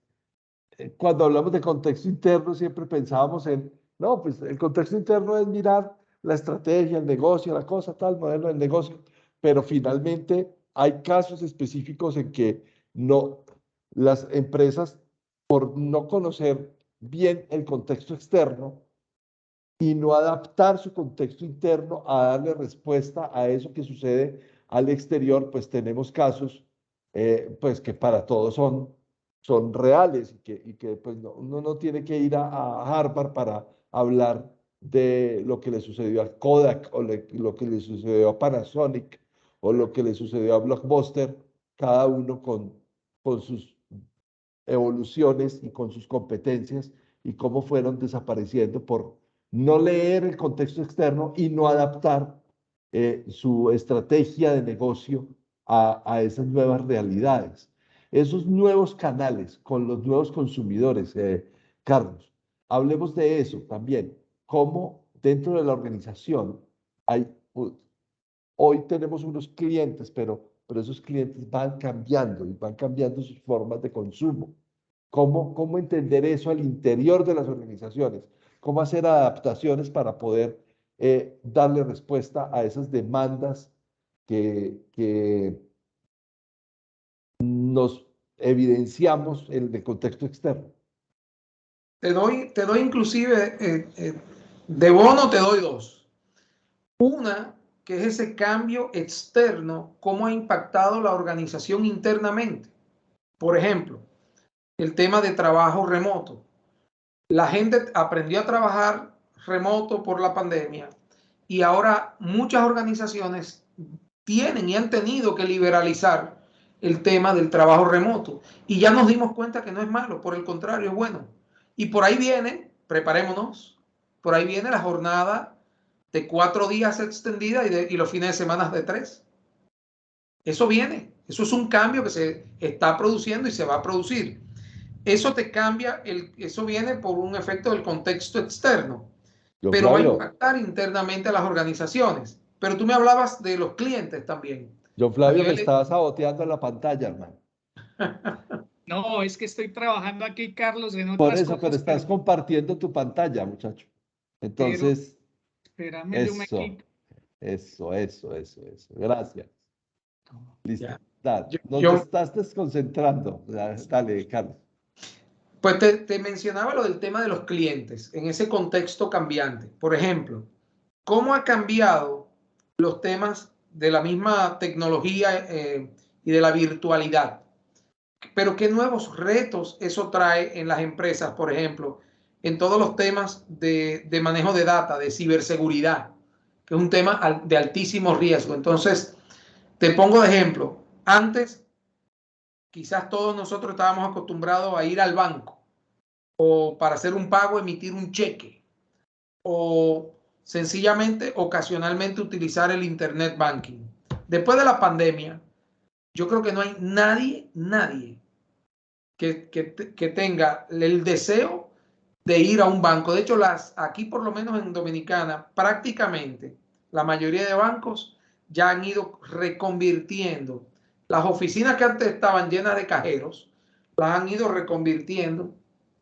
cuando hablamos de contexto interno, siempre pensábamos en, no, pues el contexto interno es mirar la estrategia, el negocio, la cosa, tal, modelo del negocio, pero finalmente hay casos específicos en que no, las empresas, por no conocer bien el contexto externo y no adaptar su contexto interno a darle respuesta a eso que sucede al exterior, pues tenemos casos pues que para todos son reales y que pues uno no tiene que ir a Harvard para hablar de lo que le sucedió a Kodak o lo que le sucedió a Panasonic o lo que le sucedió a Blockbuster, cada uno con sus evoluciones y con sus competencias y cómo fueron desapareciendo por no leer el contexto externo y no adaptar su estrategia de negocio a esas nuevas realidades. Esos nuevos canales con los nuevos consumidores, Carlos, hablemos de eso también, cómo dentro de la organización hay, hoy tenemos unos clientes, pero esos clientes van cambiando y van cambiando sus formas de consumo. ¿Cómo entender eso al interior de las organizaciones? ¿Cómo hacer adaptaciones para poder darle respuesta a esas demandas que nos evidenciamos en el contexto externo? Te doy inclusive, de bono te doy dos. Una, que es ese cambio externo, cómo ha impactado la organización internamente. Por ejemplo, el tema de trabajo remoto. La gente aprendió a trabajar remoto por la pandemia y ahora muchas organizaciones tienen y han tenido que liberalizar el tema del trabajo remoto. Y ya nos dimos cuenta que no es malo, por el contrario, es bueno. Y por ahí viene, preparémonos, por ahí viene la jornada de 4 días extendida y los fines de semana de 3. Eso viene, eso es un cambio que se está produciendo y se va a producir. Eso te cambia, eso viene por un efecto del contexto externo, pero va a impactar internamente a las organizaciones. Pero tú me hablabas de los clientes también. John Flavio, me estaba saboteando en la pantalla, hermano. No, es que estoy trabajando aquí, Carlos, en otras Por eso, cosas, pero estás compartiendo tu pantalla, muchacho. Entonces, espérame, yo me quito. Eso. Gracias. Listo. Ya. Dale. Te estás desconcentrando. Dale, Carlos. Pues te mencionaba lo del tema de los clientes en ese contexto cambiante. Por ejemplo, ¿cómo ha cambiado los temas de la misma tecnología y de la virtualidad? Pero ¿qué nuevos retos eso trae en las empresas, por ejemplo, en todos los temas de manejo de data, de ciberseguridad, que es un tema de altísimo riesgo? Entonces, te pongo de ejemplo. Antes, quizás todos nosotros estábamos acostumbrados a ir al banco o para hacer un pago, emitir un cheque o sencillamente, ocasionalmente utilizar el Internet Banking. Después de la pandemia, yo creo que no hay nadie que tenga el deseo de ir a un banco. De hecho, aquí por lo menos en Dominicana, prácticamente la mayoría de bancos ya han ido reconvirtiendo. Las oficinas que antes estaban llenas de cajeros, las han ido reconvirtiendo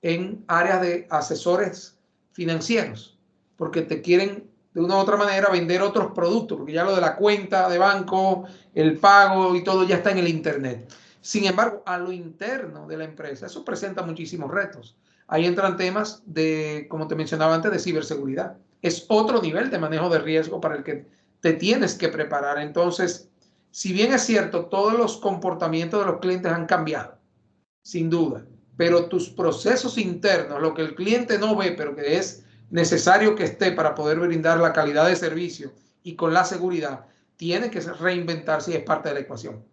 en áreas de asesores financieros, porque te quieren de una u otra manera vender otros productos, porque ya lo de la cuenta de banco, el pago y todo ya está en el Internet. Sin embargo, a lo interno de la empresa, eso presenta muchísimos retos. Ahí entran temas de, como te mencionaba antes, de ciberseguridad. Es otro nivel de manejo de riesgo para el que te tienes que preparar. Entonces, si bien es cierto, todos los comportamientos de los clientes han cambiado, sin duda, pero tus procesos internos, lo que el cliente no ve, pero que es necesario que esté para poder brindar la calidad de servicio y con la seguridad, tiene que reinventarse y es parte de la ecuación.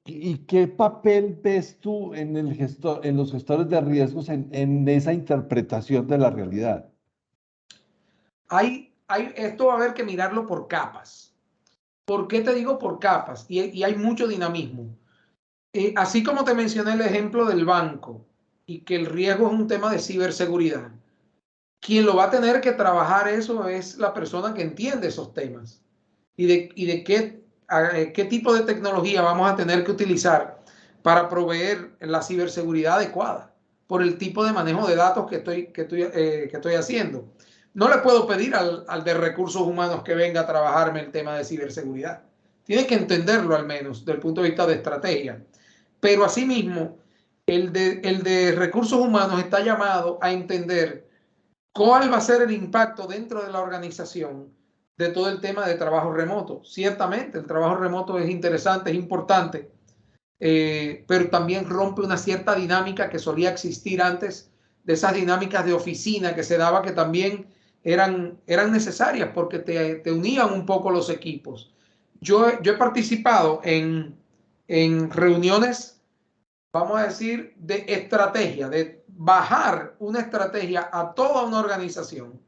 ¿Y qué papel ves tú en en los gestores de riesgos en esa interpretación de la realidad? Esto va a haber que mirarlo por capas. ¿Por qué te digo por capas? Y hay mucho dinamismo. Así como te mencioné el ejemplo del banco y que el riesgo es un tema de ciberseguridad, quien lo va a tener que trabajar eso es la persona que entiende esos temas y de qué tipo de tecnología vamos a tener que utilizar para proveer la ciberseguridad adecuada por el tipo de manejo de datos que estoy haciendo. No le puedo pedir al de recursos humanos que venga a trabajarme el tema de ciberseguridad. Tiene que entenderlo al menos desde el punto de vista de estrategia. Pero asimismo, el de recursos humanos está llamado a entender cuál va a ser el impacto dentro de la organización de todo el tema de trabajo remoto. Ciertamente, el trabajo remoto es interesante, es importante, pero también rompe una cierta dinámica que solía existir antes, de esas dinámicas de oficina que se daba, que también eran necesarias porque te unían un poco los equipos. Yo he participado en reuniones, vamos a decir, de estrategia, de bajar una estrategia a toda una organización,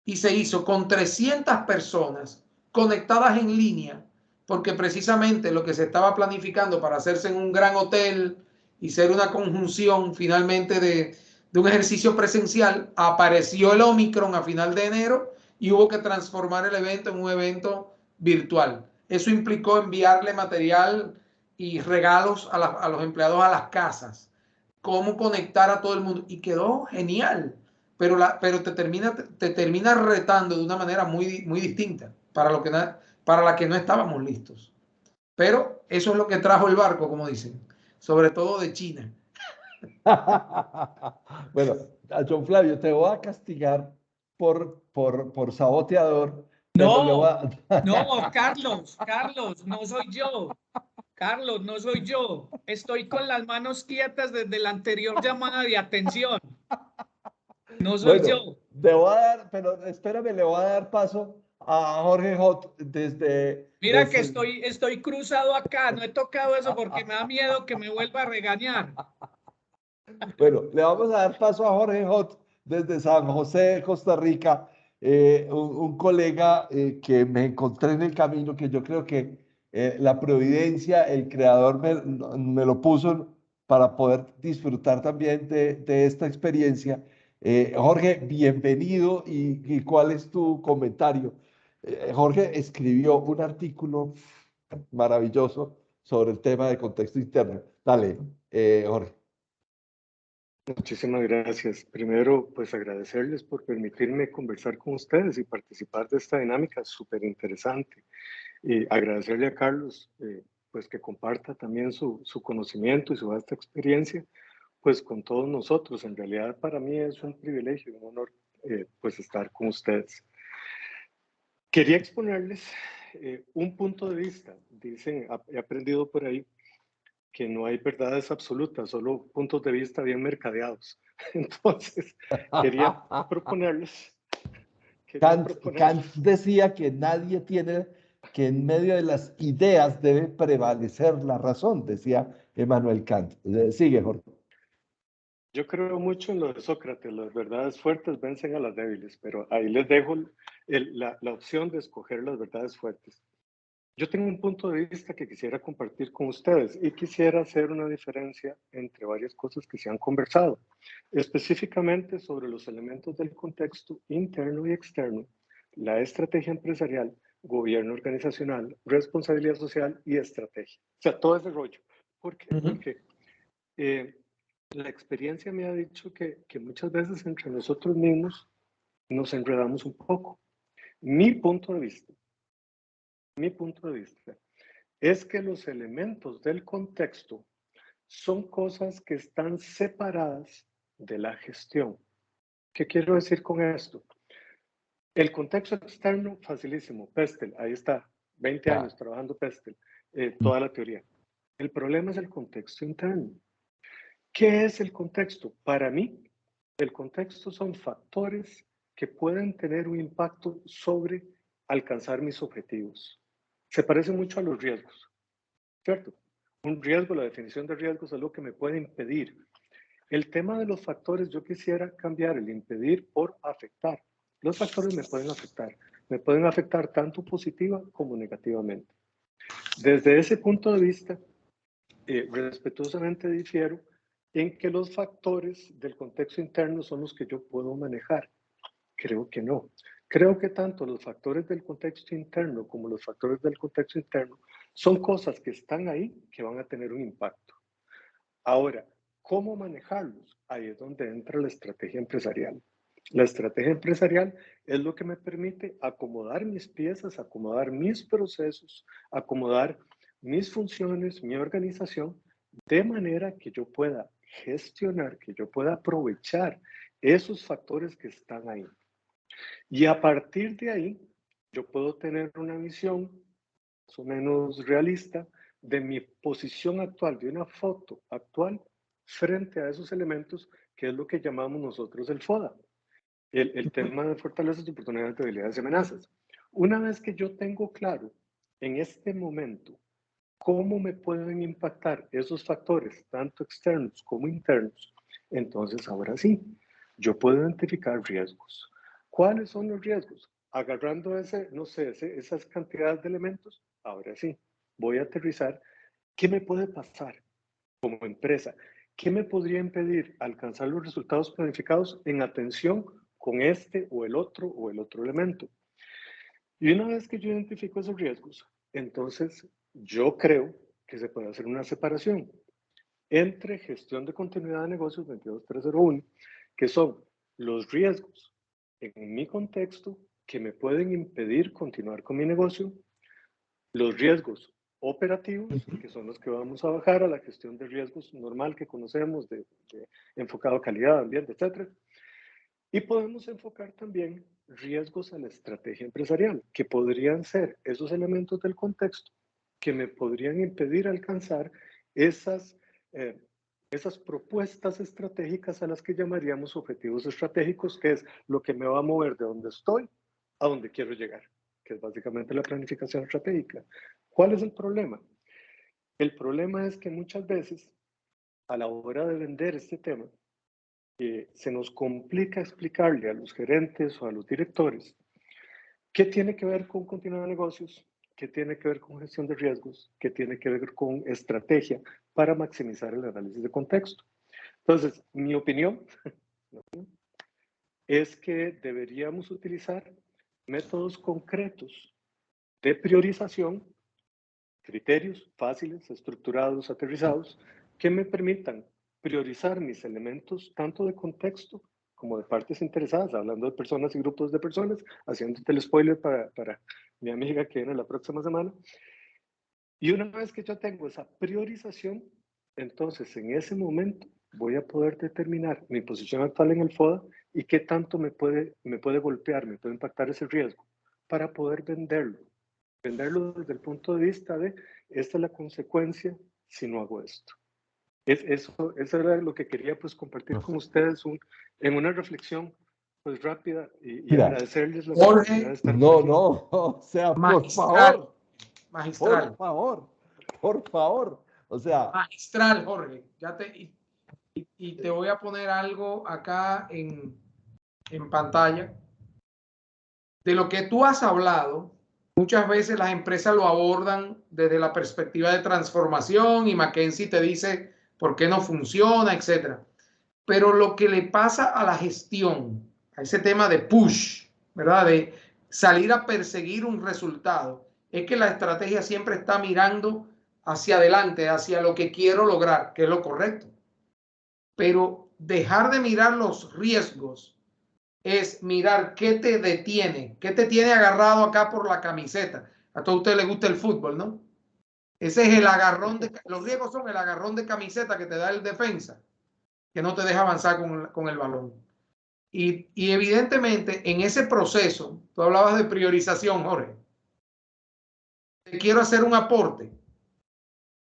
y se hizo con 300 personas conectadas en línea, porque precisamente lo que se estaba planificando para hacerse en un gran hotel y ser una conjunción finalmente de un ejercicio presencial, apareció el Omicron a final de enero y hubo que transformar el evento en un evento virtual. Eso implicó enviarle material y regalos a los empleados a las casas, cómo conectar a todo el mundo, y quedó genial, pero te termina retando de una manera muy, muy distinta para la que no estábamos listos. Pero eso es lo que trajo el barco, como dicen, sobre todo de China. Bueno, a John Flavio, te voy a castigar por saboteador, pero le voy No, a... no, Carlos, no soy yo. Carlos, no soy yo. Estoy con las manos quietas desde la anterior llamada de atención. No soy Bueno, yo. le voy a dar, pero espérame, le voy a dar paso a Jorge Hot Mira que estoy cruzado acá. No he tocado eso porque me da miedo que me vuelva a regañar. Bueno, le vamos a dar paso a Jorge Hot desde San José, Costa Rica, un colega que me encontré en el camino, que yo creo que la providencia, el creador me lo puso para poder disfrutar también de esta experiencia. Jorge, bienvenido y ¿cuál es tu comentario? Jorge escribió un artículo maravilloso sobre el tema de contexto interno. Dale, Jorge. Muchísimas gracias. Primero, pues agradecerles por permitirme conversar con ustedes y participar de esta dinámica súper interesante. Y agradecerle a Carlos, pues que comparta también su conocimiento y su vasta experiencia, pues con todos nosotros. En realidad para mí es un privilegio y un honor, pues estar con ustedes. Quería exponerles un punto de vista. Dicen, he aprendido por ahí, que no hay verdades absolutas, solo puntos de vista bien mercadeados. Entonces, quería proponerles... Kant decía que nadie tiene, que en medio de las ideas debe prevalecer la razón, decía Emmanuel Kant. Sigue, Jorge. Yo creo mucho en lo de Sócrates, las verdades fuertes vencen a las débiles, pero ahí les dejo la opción de escoger las verdades fuertes. Yo tengo un punto de vista que quisiera compartir con ustedes y quisiera hacer una diferencia entre varias cosas que se han conversado, específicamente sobre los elementos del contexto interno y externo, la estrategia empresarial, gobierno organizacional, responsabilidad social y estrategia. O sea, todo ese rollo. ¿Por qué? Porque la experiencia me ha dicho que muchas veces entre nosotros mismos nos enredamos un poco. Mi punto de vista es que los elementos del contexto son cosas que están separadas de la gestión. ¿Qué quiero decir con esto? El contexto externo, facilísimo, Pestel, ahí está, 20 años trabajando Pestel, toda la teoría. El problema es el contexto interno. ¿Qué es el contexto? Para mí, el contexto son factores que pueden tener un impacto sobre alcanzar mis objetivos. Se parece mucho a los riesgos, ¿cierto? Un riesgo, la definición de riesgo es algo que me puede impedir. El tema de los factores, yo quisiera cambiar el impedir por afectar. Los factores me pueden afectar tanto positiva como negativamente. Desde ese punto de vista, respetuosamente difiero en que los factores del contexto interno son los que yo puedo manejar. Creo que no. Creo que tanto los factores del contexto interno como los factores del contexto interno son cosas que están ahí que van a tener un impacto. Ahora, ¿cómo manejarlos? Ahí es donde entra la estrategia empresarial. La estrategia empresarial es lo que me permite acomodar mis piezas, acomodar mis procesos, acomodar mis funciones, mi organización, de manera que yo pueda gestionar, que yo pueda aprovechar esos factores que están ahí. Y a partir de ahí, yo puedo tener una visión más o menos realista de mi posición actual, de una foto actual frente a esos elementos, que es lo que llamamos nosotros el FODA, el tema de fortalezas, oportunidades, debilidades y amenazas. Una vez que yo tengo claro en este momento cómo me pueden impactar esos factores, tanto externos como internos, entonces ahora sí, yo puedo identificar riesgos. ¿Cuáles son los riesgos? Agarrando esas cantidades de elementos, ahora sí, voy a aterrizar. ¿Qué me puede pasar como empresa? ¿Qué me podría impedir alcanzar los resultados planificados en atención con este o el otro elemento? Y una vez que yo identifico esos riesgos, entonces yo creo que se puede hacer una separación entre gestión de continuidad de negocios 22301, que son los riesgos en mi contexto que me pueden impedir continuar con mi negocio, los riesgos operativos, que son los que vamos a bajar a la gestión de riesgos normal que conocemos, de enfocado a calidad, ambiente, etc. Y podemos enfocar también riesgos a la estrategia empresarial, que podrían ser esos elementos del contexto que me podrían impedir alcanzar esas propuestas estratégicas a las que llamaríamos objetivos estratégicos, que es lo que me va a mover de donde estoy a donde quiero llegar, que es básicamente la planificación estratégica. ¿Cuál es el problema? El problema es que muchas veces, a la hora de vender este tema, se nos complica explicarle a los gerentes o a los directores qué tiene que ver con continuidad de negocios, qué tiene que ver con gestión de riesgos, qué tiene que ver con estrategia para maximizar el análisis de contexto. Entonces, mi opinión es que deberíamos utilizar métodos concretos de priorización, criterios fáciles, estructurados, aterrizados, que me permitan priorizar mis elementos tanto de contexto como de partes interesadas, hablando de personas y grupos de personas, haciéndote el spoiler para mi amiga que viene la próxima semana. Y una vez que yo tengo esa priorización, entonces en ese momento voy a poder determinar mi posición actual en el FODA y qué tanto me puede golpear, me puede impactar ese riesgo para poder venderlo desde el punto de vista de esta es la consecuencia si no hago esto. Eso era lo que quería pues compartir con ustedes en una reflexión pues rápida y agradecerles la oportunidad de estar por aquí. O sea, magistral, por favor, o sea. Magistral, Jorge. Y te voy a poner algo acá en pantalla. De lo que tú has hablado, muchas veces las empresas lo abordan desde la perspectiva de transformación y McKinsey te dice por qué no funciona, etc. Pero lo que le pasa a la gestión, a ese tema de push, ¿verdad? De salir a perseguir un resultado, es que la estrategia siempre está mirando hacia adelante, hacia lo que quiero lograr, que es lo correcto. Pero dejar de mirar los riesgos es mirar qué te detiene, qué te tiene agarrado acá por la camiseta. A todos ustedes les gusta el fútbol, ¿no? Ese es el agarrón los riesgos son el agarrón de camiseta que te da el defensa, que no te deja avanzar con el balón. Y evidentemente en ese proceso, tú hablabas de priorización, Jorge. Te quiero hacer un aporte.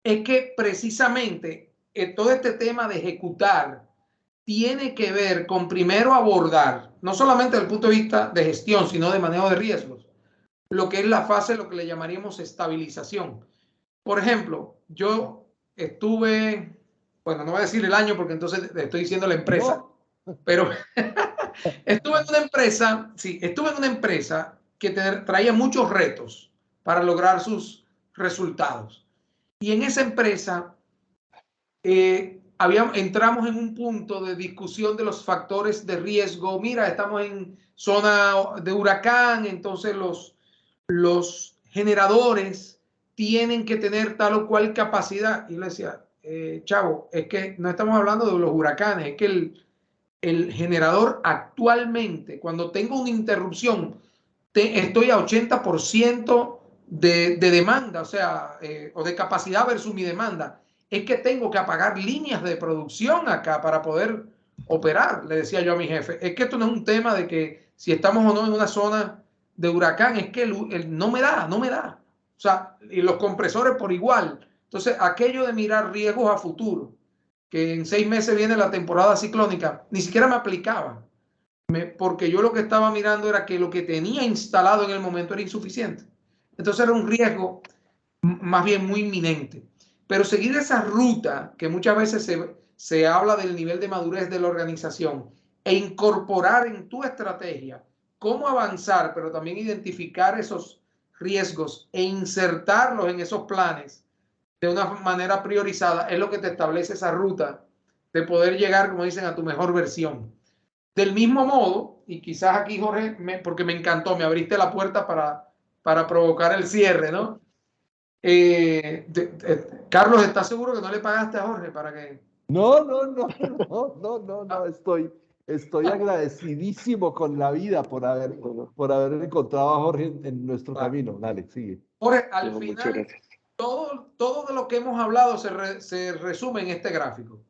Es que precisamente todo este tema de ejecutar tiene que ver con primero abordar, no solamente desde el punto de vista de gestión, sino de manejo de riesgos, lo que es la fase, lo que le llamaríamos estabilización. Por ejemplo, yo estuve, bueno, no voy a decir el año porque entonces estoy diciendo la empresa, pero estuve en una empresa, sí, estuve en una empresa que traía muchos retos para lograr sus resultados. Y en esa empresa entramos en un punto de discusión de los factores de riesgo. Mira, estamos en zona de huracán, entonces los generadores tienen que tener tal o cual capacidad. Y le decía, chavo, es que no estamos hablando de los huracanes, es que el generador actualmente, cuando tengo una interrupción, estoy a 80% de demanda, o sea, o de capacidad versus mi demanda. Es que tengo que apagar líneas de producción acá para poder operar, le decía yo a mi jefe. Es que esto no es un tema de que si estamos o no en una zona de huracán, es que no me da. O sea, y los compresores por igual. Entonces, aquello de mirar riesgos a futuro, que en 6 meses viene la temporada ciclónica, ni siquiera me aplicaba, porque yo lo que estaba mirando era que lo que tenía instalado en el momento era insuficiente. Entonces era un riesgo más bien muy inminente. Pero seguir esa ruta, que muchas veces se habla del nivel de madurez de la organización, e incorporar en tu estrategia cómo avanzar, pero también identificar esos riesgos e insertarlos en esos planes de una manera priorizada, es lo que te establece esa ruta de poder llegar, como dicen, a tu mejor versión. Del mismo modo, y quizás aquí, Jorge, porque me encantó, me abriste la puerta para provocar el cierre, ¿no? Carlos, ¿estás seguro que no le pagaste a Jorge para que... No, estoy agradecidísimo con la vida por haber encontrado a Jorge en nuestro camino. Dale, sigue. Jorge, al final, todo de lo que hemos hablado se resume en este gráfico.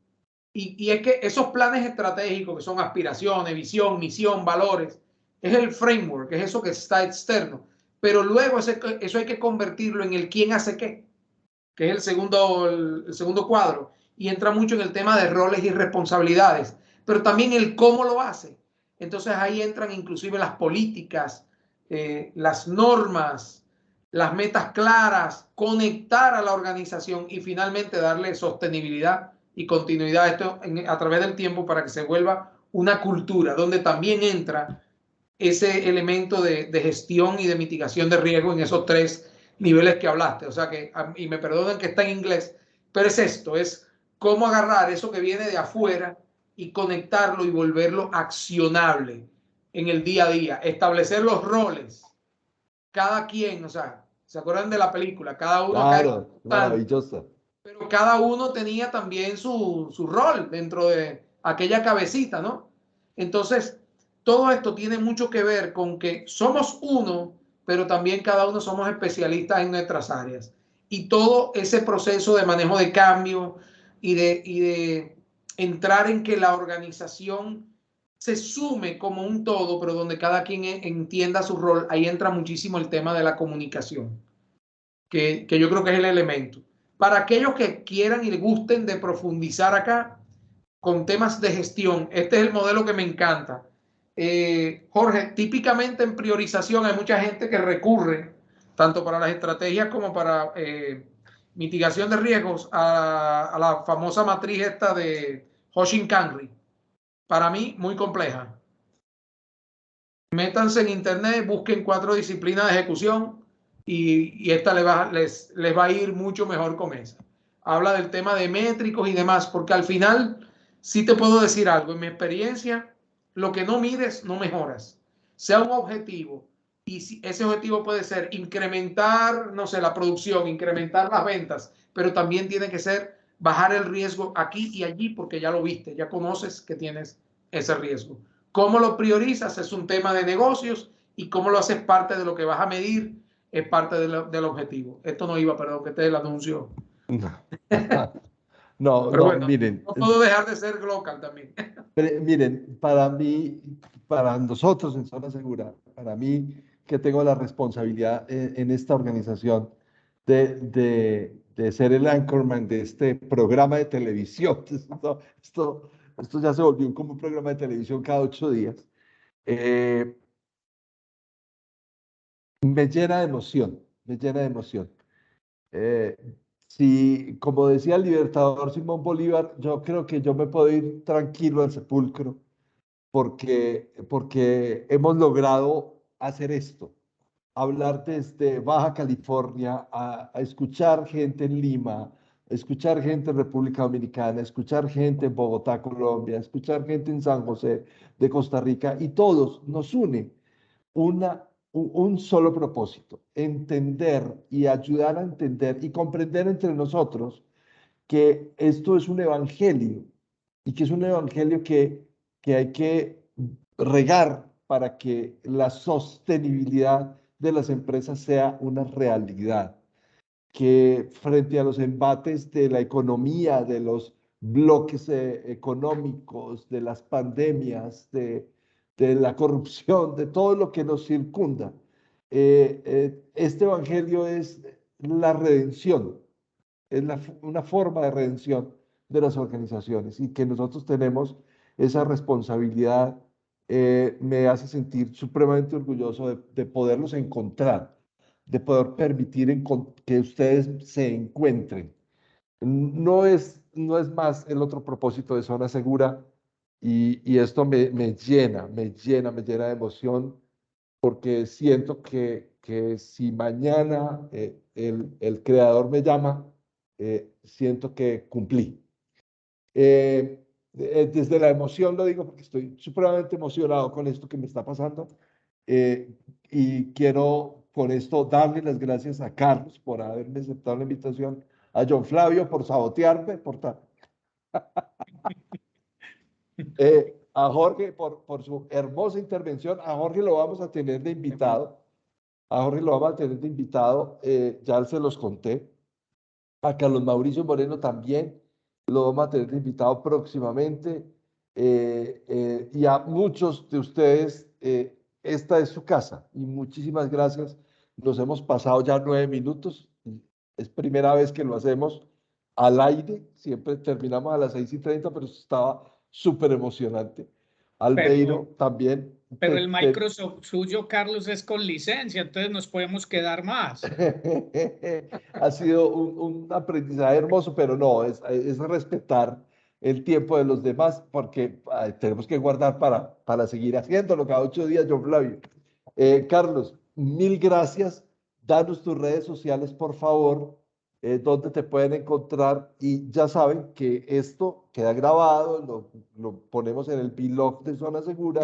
Y es que esos planes estratégicos, que son aspiraciones, visión, misión, valores, es el framework, es eso que está externo. Pero luego eso hay que convertirlo en el quién hace qué, que es el segundo cuadro. Y entra mucho en el tema de roles y responsabilidades, pero también el cómo lo hace. Entonces ahí entran inclusive las políticas, las normas, las metas claras, conectar a la organización y finalmente darle sostenibilidad y continuidad a esto a través del tiempo para que se vuelva una cultura donde también entra ese elemento de gestión y de mitigación de riesgo en esos 3 niveles que hablaste. O sea que, y me perdonen que está en inglés, pero es esto, es cómo agarrar eso que viene de afuera y conectarlo y volverlo accionable en el día a día, establecer los roles, cada quien, o sea, ¿se acuerdan de la película? Cada uno, claro, maravillosa. Pero cada uno tenía también su rol dentro de aquella cabecita, ¿no? Entonces, todo esto tiene mucho que ver con que somos uno, pero también cada uno somos especialistas en nuestras áreas. Y todo ese proceso de manejo de cambio y de entrar en que la organización se sume como un todo, pero donde cada quien entienda su rol, ahí entra muchísimo el tema de la comunicación, que yo creo que es el elemento. Para aquellos que quieran y les gusten de profundizar acá con temas de gestión, este es el modelo que me encanta. Jorge, típicamente en priorización hay mucha gente que recurre, tanto para las estrategias como para mitigación de riesgos, a la famosa matriz esta de Hoshin-Kanri. Para mí, muy compleja. Métanse en internet, busquen 4 disciplinas de ejecución y esta les va a ir mucho mejor con esa. Habla del tema de métricos y demás, porque al final sí te puedo decir algo. En mi experiencia, lo que no mires, no mejoras. Sea un objetivo, y si ese objetivo puede ser incrementar, no sé, la producción, incrementar las ventas, pero también tiene que ser bajar el riesgo aquí y allí, porque ya lo viste, ya conoces que tienes ese riesgo. ¿Cómo lo priorizas? Es un tema de negocios, y cómo lo haces parte de lo que vas a medir es parte del objetivo. Esto no iba, perdón, que este es el anuncio. No, bueno, miren. No puedo dejar de ser local también. Miren, para mí, para nosotros en Zona Segura, para mí que tengo la responsabilidad en esta organización de de ser el anchorman de este programa de televisión. Esto ya se volvió como un programa de televisión cada 8 días. Me llena de emoción, me llena de emoción. Si, como decía el libertador Simón Bolívar, yo creo que yo me puedo ir tranquilo al sepulcro porque hemos logrado hacer esto, hablar desde Baja California, a escuchar gente en Lima, a escuchar gente en República Dominicana, a escuchar gente en Bogotá, Colombia, a escuchar gente en San José de Costa Rica, y todos nos une un solo propósito: entender y ayudar a entender y comprender entre nosotros que esto es un evangelio, y que es un evangelio que hay que regar para que la sostenibilidad de las empresas sea una realidad, que frente a los embates de la economía, de los bloques económicos, de las pandemias, de la corrupción, de todo lo que nos circunda, este evangelio es la redención, es una forma de redención de las organizaciones, y que nosotros tenemos esa responsabilidad. Me hace sentir supremamente orgulloso de poderlos encontrar, de poder permitir que ustedes se encuentren. No es más el otro propósito de Zona Segura, y esto me llena de emoción, porque siento que si mañana el creador me llama, siento que cumplí. Desde la emoción lo digo, porque estoy supremamente emocionado con esto que me está pasando, y quiero con esto darle las gracias a Carlos por haberme aceptado la invitación, a John Flavio por sabotearme, a Jorge por su hermosa intervención. A Jorge lo vamos a tener de invitado. Ya se los conté. A Carlos Mauricio Moreno también lo vamos a tener de invitado próximamente. Y a muchos de ustedes, esta es su casa, y muchísimas gracias. Nos hemos pasado ya 9 minutos. Es primera vez que lo hacemos al aire. Siempre terminamos a las 6:30, pero estaba súper emocionante. Albeiro también. Pero el Microsoft suyo, Carlos, es con licencia, entonces nos podemos quedar más. Ha sido un aprendizaje hermoso, pero no, es respetar el tiempo de los demás, porque tenemos que guardar para seguir haciéndolo cada 8 días, John Flavio. Carlos, mil gracias. Danos tus redes sociales, por favor, donde te pueden encontrar, y ya saben que esto queda grabado, lo ponemos en el blog de Zona Segura,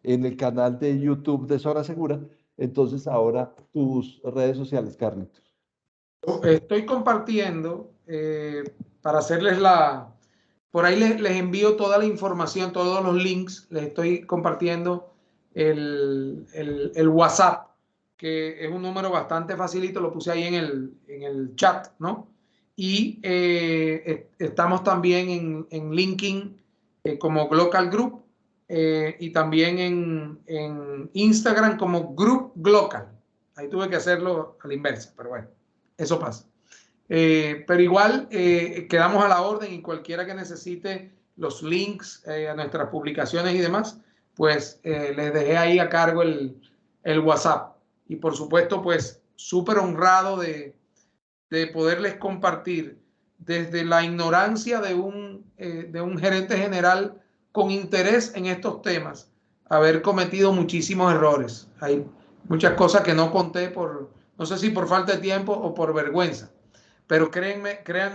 en el canal de YouTube de Zona Segura. Entonces, ahora tus redes sociales, Carlitos. Estoy compartiendo para hacerles por ahí les envío toda la información, todos los links. Les estoy compartiendo el WhatsApp, que es un número bastante facilito, lo puse ahí en el chat, ¿no? Y estamos también en LinkedIn como Glocal Group, y también en Instagram como Group Glocal. Ahí tuve que hacerlo a la inversa, pero bueno, eso pasa. Pero igual quedamos a la orden, y cualquiera que necesite los links a nuestras publicaciones y demás, pues les dejé ahí a cargo el WhatsApp. Y por supuesto, pues súper honrado de poderles compartir desde la ignorancia de un gerente general con interés en estos temas, haber cometido muchísimos errores. Hay muchas cosas que no conté no sé si por falta de tiempo o por vergüenza, pero créanme